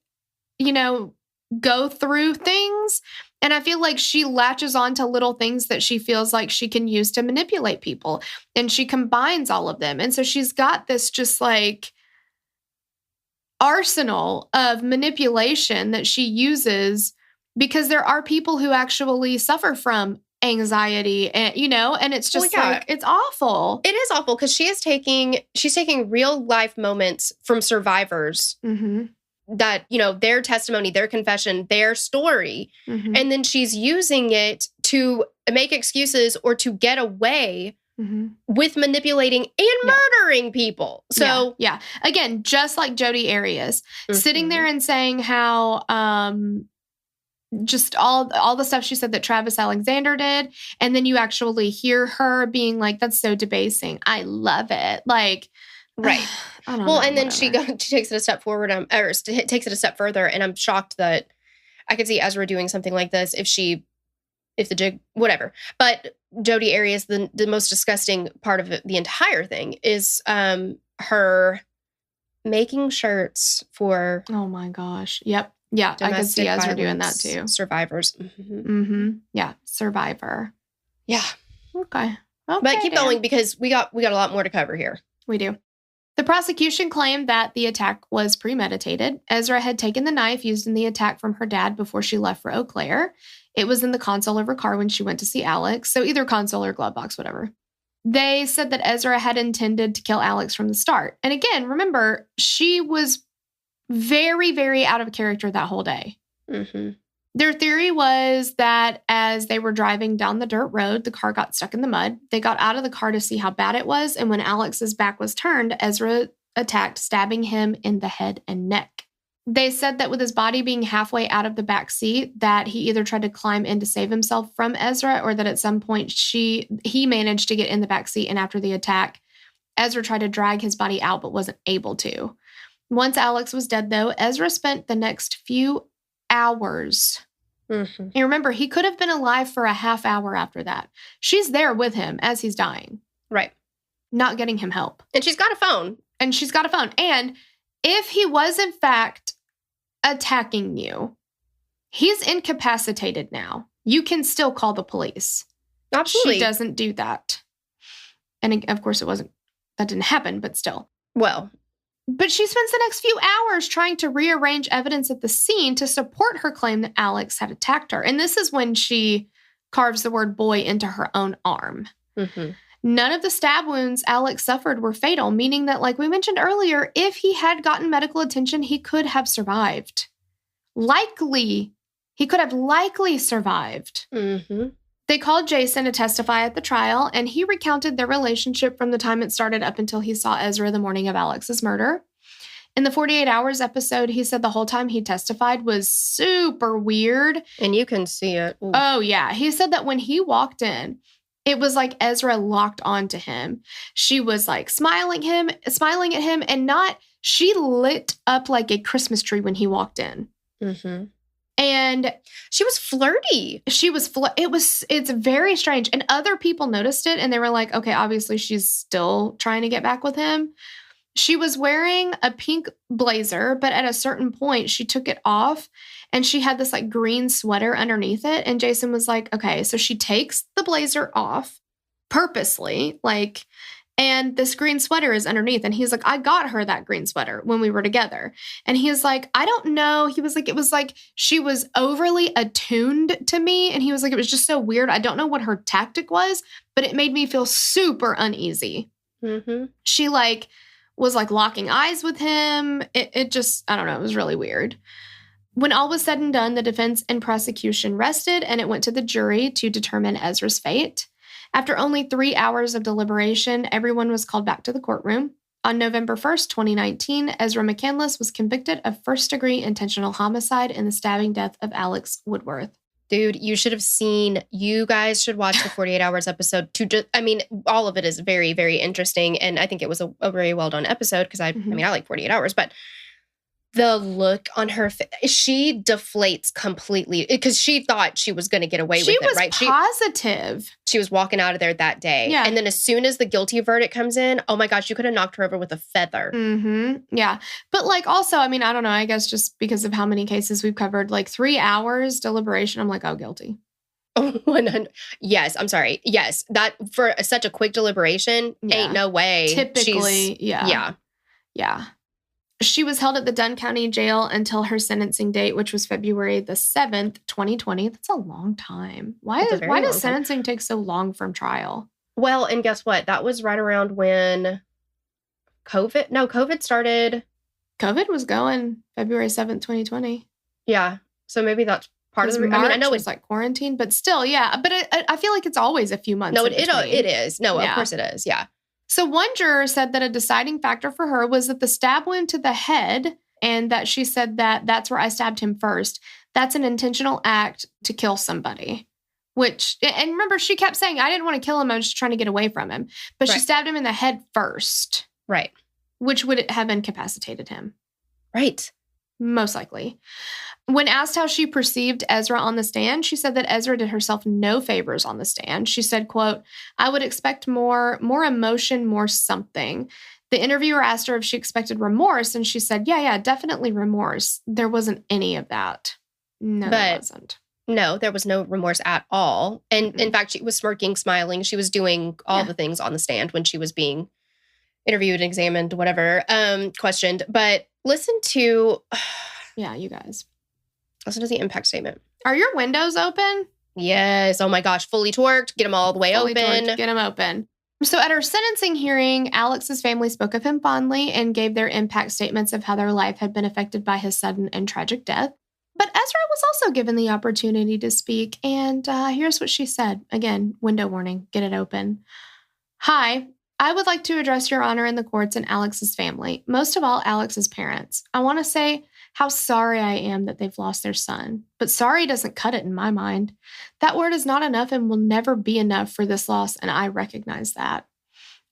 go through things. And I feel like she latches on to little things that she feels like she can use to manipulate people. And she combines all of them. And so she's got this just like arsenal of manipulation that she uses because there are people who actually suffer from anxiety and, and it's just it's awful. It is awful because she's taking real life moments from survivors that, their testimony, their confession, their story. And then she's using it to make excuses or to get away with manipulating and murdering people. So yeah. Again, just like Jodi Arias sitting there and saying how, just all the stuff she said that Travis Alexander did. And then you actually hear her being like, that's so debasing. I love it. Like, right. I don't know, and then she takes it a step forward, takes it a step further. And I'm shocked that I could see Ezra doing something like this if the jig, whatever. But Jodi Arias, the most disgusting part of the entire thing is her making shirts for. Oh my gosh. Yep. Yeah, I could see Ezra doing that too. Survivors. Yeah, Survivor. Yeah. Okay. But keep going because we got a lot more to cover here. We do. The prosecution claimed that the attack was premeditated. Ezra had taken the knife used in the attack from her dad before she left for Eau Claire. It was in the console of her car when she went to see Alex, so either console or glove box, whatever. They said that Ezra had intended to kill Alex from the start. And again, remember, she was very, very out of character that whole day. Their theory was that as they were driving down the dirt road, the car got stuck in the mud. They got out of the car to see how bad it was. And when Alex's back was turned, Ezra attacked, stabbing him in the head and neck. They said that with his body being halfway out of the back seat, that he either tried to climb in to save himself from Ezra or that at some point he managed to get in the back seat. And after the attack, Ezra tried to drag his body out but wasn't able to. Once Alex was dead, though, Ezra spent the next few hours. And remember, he could have been alive for a half hour after that. She's there with him as he's dying. Right. Not getting him help. And she's got a phone. And if he was, in fact, attacking you, he's incapacitated now. you can still call the police. Absolutely. She doesn't do that. And of course, that didn't happen, but still. Well. But she spends the next few hours trying to rearrange evidence at the scene to support her claim that Alex had attacked her. And this is when she carves the word boy into her own arm. Mm-hmm. None of the stab wounds Alex suffered were fatal, meaning that, like we mentioned earlier, if he had gotten medical attention, he could have survived. He could have likely survived. Mm-hmm. They called Jason to testify at the trial, and he recounted their relationship from the time it started up until he saw Ezra the morning of Alex's murder. In the 48 Hours episode, he said the whole time he testified was super weird. And you can see it. Ooh. Oh, yeah. He said that when he walked in, it was like Ezra locked onto him. She was like smiling at him, and she lit up like a Christmas tree when he walked in. Mm-hmm. And she was flirty. It's very strange. And other people noticed it and they were like, okay, obviously she's still trying to get back with him. She was wearing a pink blazer, but at a certain point she took it off and she had this like green sweater underneath it. And Jason was like, okay, so she takes the blazer off purposely, and this green sweater is underneath. And he's like, I got her that green sweater when we were together. And he's like, I don't know. He was like, it was like she was overly attuned to me. And he was like, it was just so weird. I don't know what her tactic was, but it made me feel super uneasy. Mm-hmm. She was locking eyes with him. It just, I don't know. It was really weird. When all was said and done, the defense and prosecution rested and it went to the jury to determine Ezra's fate. After only 3 hours of deliberation, everyone was called back to the courtroom. On November 1st, 2019, Ezra McCandless was convicted of first-degree intentional homicide in the stabbing death of Alex Woodworth. Dude, you guys should watch the 48 Hours episode. All of it is very, very interesting. And I think it was a very well-done episode because I like 48 Hours, but the look on her face, she deflates completely because she thought she was going to get away with it, right? She was positive. She was walking out of there that day. Yeah. And then as soon as the guilty verdict comes in, oh my gosh, you could have knocked her over with a feather. Mm-hmm. Yeah. But also, I don't know, I guess just because of how many cases we've covered, 3 hours deliberation, I'm like, oh, guilty. Oh, 100. Yes, I'm sorry. Yes, that for such a quick deliberation, ain't no way. Typically, yeah. She was held at the Dunn County Jail until her sentencing date, which was February the 7th, 2020. That's a long time. Why does sentencing take so long from trial? Well, and guess what? That was right around when COVID started. COVID was going February 7th, 2020. Yeah. So maybe that's part of the reason. I know it's quarantine, but still, yeah. But I feel like it's always a few months. No, it is. No, of course it is. Yeah. So one juror said that a deciding factor for her was that the stab wound to the head, and that she said that that's where I stabbed him first. That's an intentional act to kill somebody. And remember, she kept saying, I didn't want to kill him. I was just trying to get away from him. But she stabbed him in the head first. Right. Which would have incapacitated him. Right. Most likely. When asked how she perceived Ezra on the stand, she said that Ezra did herself no favors on the stand. She said, quote, I would expect more emotion, more something. The interviewer asked her if she expected remorse, and she said, yeah, definitely remorse. There wasn't any of that. No, there wasn't. No, there was no remorse at all. And in fact, she was smirking, smiling. She was doing all the things on the stand when she was being interviewed, examined, whatever, questioned. But listen to... yeah, you guys. Listen to the impact statement. Are your windows open? Yes. Oh my gosh. Fully torqued. Get them all the way open. Get them open. So at her sentencing hearing, Alex's family spoke of him fondly and gave their impact statements of how their life had been affected by his sudden and tragic death. But Ezra was also given the opportunity to speak, and here's what she said. Again, window warning. Get it open. Hi. I would like to address Your Honor in the courts and Alex's family, most of all Alex's parents. I want to say how sorry I am that they've lost their son. But sorry doesn't cut it in my mind. That word is not enough and will never be enough for this loss, and I recognize that.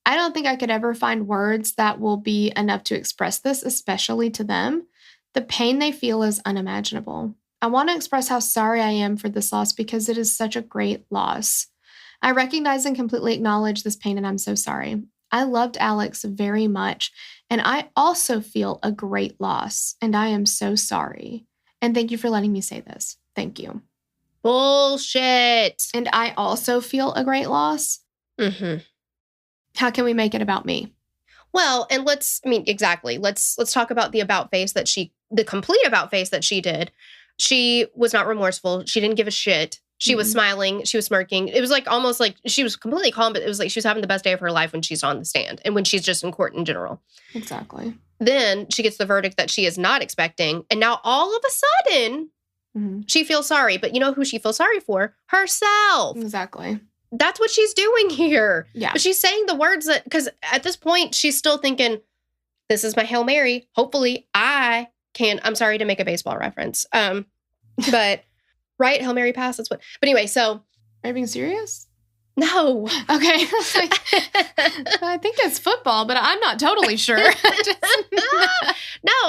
I don't think I could ever find words that will be enough to express this, especially to them. The pain they feel is unimaginable. I want to express how sorry I am for this loss because it is such a great loss. I recognize and completely acknowledge this pain, and I'm so sorry. I loved Alex very much, and I also feel a great loss, and I am so sorry. And thank you for letting me say this. Thank you. Bullshit. And I also feel a great loss. Mm-hmm. How can we make it about me? Well, and exactly. Let's talk about the complete about face that she did. She was not remorseful. She didn't give a shit. She was smiling. She was smirking. It was like almost like she was completely calm, but it was like she was having the best day of her life when she's on the stand and when she's just in court in general. Exactly. Then she gets the verdict that she is not expecting. And now all of a sudden, she feels sorry. But you know who she feels sorry for? Herself. Exactly. That's what she's doing here. Yeah. But she's saying the words that, because at this point, she's still thinking, this is my Hail Mary. Hopefully I can, I'm sorry to make a baseball reference. But, right? Hail Mary pass. That's what, but anyway, so. Are you being serious? No. Okay. I think it's football, but I'm not totally sure. No,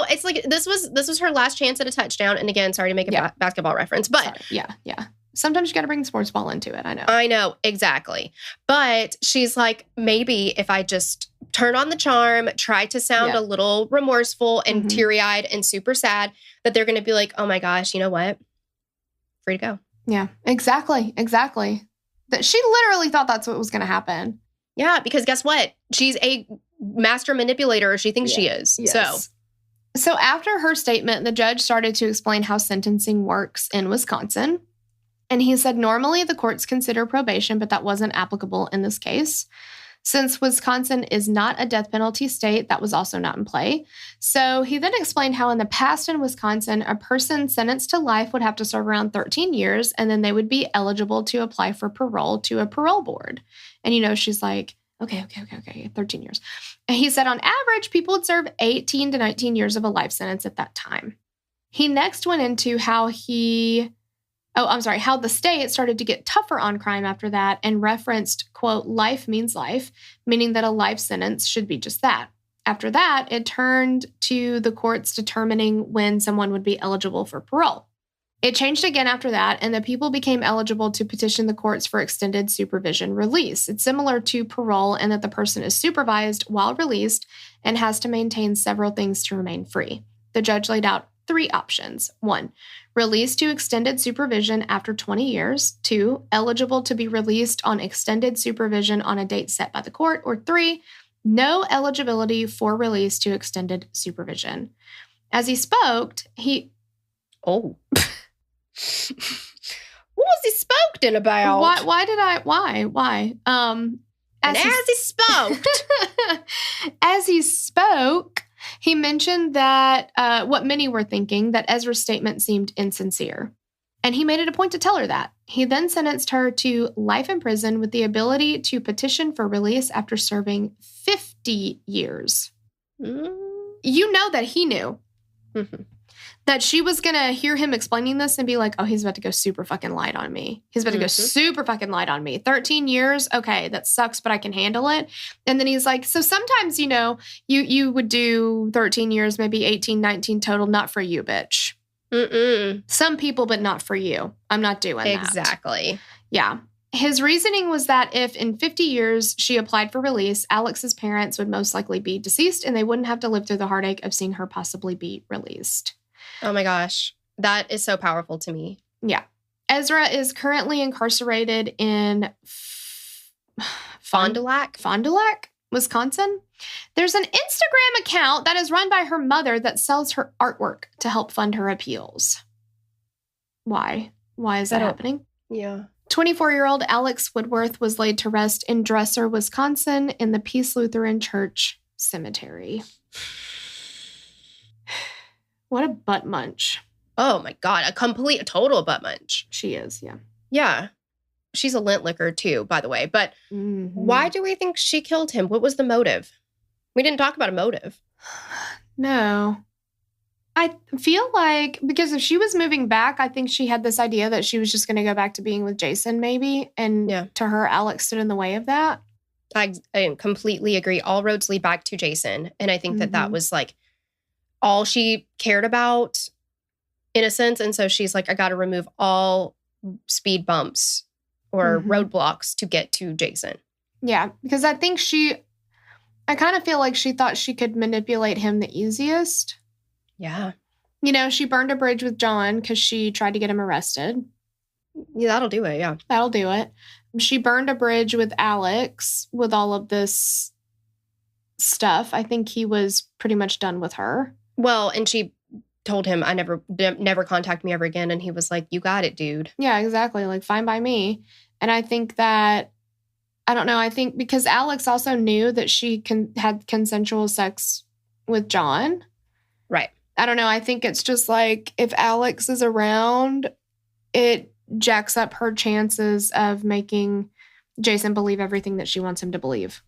it's like, this was her last chance at a touchdown. And again, sorry to make a basketball reference, but. Sorry. Yeah. Sometimes you got to bring sports ball into it. I know, exactly. But she's like, maybe if I just turn on the charm, try to sound a little remorseful and teary-eyed and super sad, that they're going to be like, oh my gosh, you know what? Free to go. Yeah, exactly. That she literally thought that's what was going to happen. Yeah, because guess what? She's a master manipulator, or she thinks she is. Yes. So after her statement, the judge started to explain how sentencing works in Wisconsin. And he said, normally the courts consider probation, but that wasn't applicable in this case. Since Wisconsin is not a death penalty state, that was also not in play. So he then explained how in the past in Wisconsin, a person sentenced to life would have to serve around 13 years, and then they would be eligible to apply for parole to a parole board. And, she's like, okay, 13 years. And he said on average, people would serve 18 to 19 years of a life sentence at that time. He next went into how the state started to get tougher on crime after that and referenced, quote, life means life, meaning that a life sentence should be just that. After that, it turned to the courts determining when someone would be eligible for parole. It changed again after that, and the people became eligible to petition the courts for extended supervision release. It's similar to parole in that the person is supervised while released and has to maintain several things to remain free. The judge laid out 3 options. 1, release to extended supervision after 20 years. 2, eligible to be released on extended supervision on a date set by the court. Or 3, no eligibility for release to extended supervision. As he spoke, what was he spoken about? Why? As he spoke, he mentioned that what many were thinking, that Ezra's statement seemed insincere. And he made it a point to tell her that. He then sentenced her to life in prison with the ability to petition for release after serving 50 years. You know that he knew that she was going to hear him explaining this and be like, oh, he's about to go super fucking light on me. He's about to go super fucking light on me. 13 years? Okay, that sucks, but I can handle it. And then he's like, so sometimes, you would do 13 years, maybe 18, 19 total. Not for you, bitch. Some people, but not for you. I'm not doing that. Exactly. Yeah. His reasoning was that if in 50 years she applied for release, Alex's parents would most likely be deceased and they wouldn't have to live through the heartache of seeing her possibly be released. Oh my gosh. That is so powerful to me. Yeah. Ezra is currently incarcerated in Fond du Lac, Wisconsin. There's an Instagram account that is run by her mother that sells her artwork to help fund her appeals. Why? Why is that happening? Yeah. 24-year-old Alex Woodworth was laid to rest in Dresser, Wisconsin, in the Peace Lutheran Church Cemetery. What a butt munch. Oh my God. A total butt munch. She is, yeah. Yeah. She's a lint licker too, by the way. But why do we think she killed him? What was the motive? We didn't talk about a motive. No. I feel like, because if she was moving back, I think she had this idea that she was just going to go back to being with Jason maybe. And to her, Alex stood in the way of that. I completely agree. All roads lead back to Jason. And I think that was like all she cared about, in a sense. And so she's like, I got to remove all speed bumps or roadblocks to get to Jason. Yeah, because I think I kind of feel like she thought she could manipulate him the easiest. Yeah. She burned a bridge with John because she tried to get him arrested. Yeah, that'll do it. Yeah. That'll do it. She burned a bridge with Alex with all of this stuff. I think he was pretty much done with her. Well, and she told him, I never contact me ever again. And he was like, you got it, dude. Yeah, exactly. Like, fine by me. And I think that, I don't know, I think because Alex also knew that she had consensual sex with John. Right. I don't know. I think it's just like, if Alex is around, it jacks up her chances of making Jason believe everything that she wants him to believe.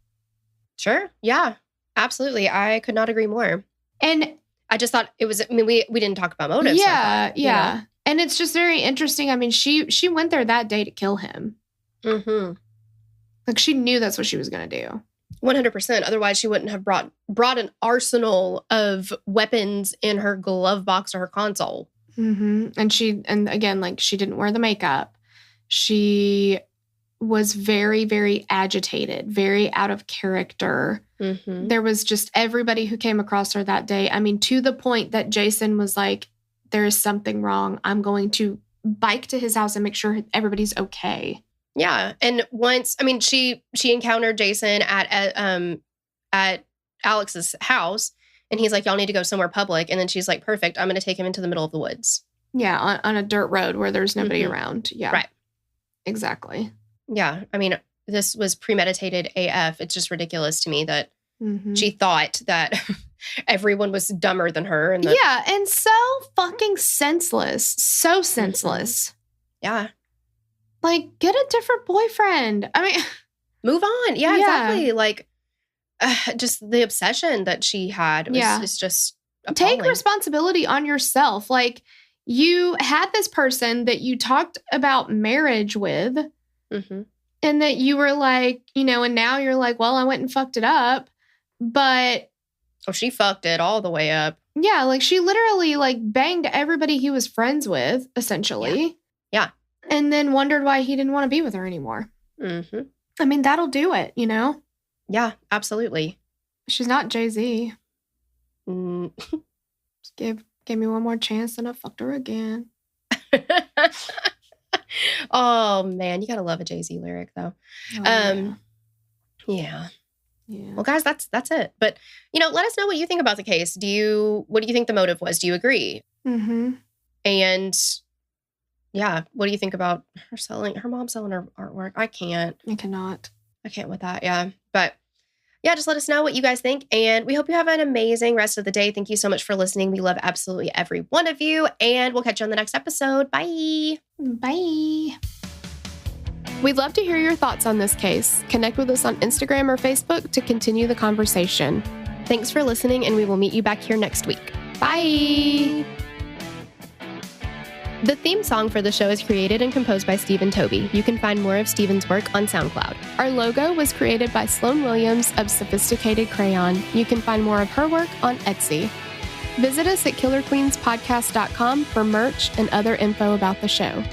Sure. Yeah, absolutely. I could not agree more. And I just thought it was, I mean, we didn't talk about motives. Yeah, like that, yeah. You know? And it's just very interesting. I mean, she went there that day to kill him. Mm-hmm. Like, she knew that's what she was going to do. 100%. Otherwise, she wouldn't have brought an arsenal of weapons in her glove box or her console. Mm-hmm. And again, like, she didn't wear the makeup. She was very, very agitated, very out of character. Mm-hmm. There was just everybody who came across her that day. I mean, to the point that Jason was like, there is something wrong. I'm going to bike to his house and make sure everybody's okay. Yeah. And once, I mean, she encountered Jason at Alex's house, and he's like, y'all need to go somewhere public. And then she's like, perfect. I'm going to take him into the middle of the woods. Yeah. On a dirt road where there's nobody around. Yeah. Right. Exactly. Yeah. I mean, this was premeditated AF. It's just ridiculous to me that she thought that everyone was dumber than her. And yeah. And so fucking senseless. So senseless. Yeah. Like, get a different boyfriend. I mean, move on. Yeah, exactly. Like, just the obsession that she had was just appalling. Take responsibility on yourself. Like, you had this person that you talked about marriage with, and that you were like, you know, and now you're like, well, I went and fucked it up. But she fucked it all the way up. Yeah, like, she literally like banged everybody he was friends with, essentially. Yeah. And then wondered why he didn't want to be with her anymore. I mean, that'll do it, you know? Yeah, absolutely. She's not Jay-Z. Just gave me one more chance and I fucked her again. Oh, man. You got to love a Jay-Z lyric, though. Oh, yeah. Well, guys, that's it. But, you know, let us know what you think about the case. What do you think the motive was? Do you agree? And yeah, what do you think about her mom selling her artwork? I can't. I cannot. I can't with that. Yeah. But yeah, just let us know what you guys think. And we hope you have an amazing rest of the day. Thank you so much for listening. We love absolutely every one of you. And we'll catch you on the next episode. Bye. Bye. We'd love to hear your thoughts on this case. Connect with us on Instagram or Facebook to continue the conversation. Thanks for listening, and we will meet you back here next week. Bye! The theme song for the show is created and composed by Stephen Toby. You can find more of Stephen's work on SoundCloud. Our logo was created by Sloan Williams of Sophisticated Crayon. You can find more of her work on Etsy. Visit us at killerqueenspodcast.com for merch and other info about the show.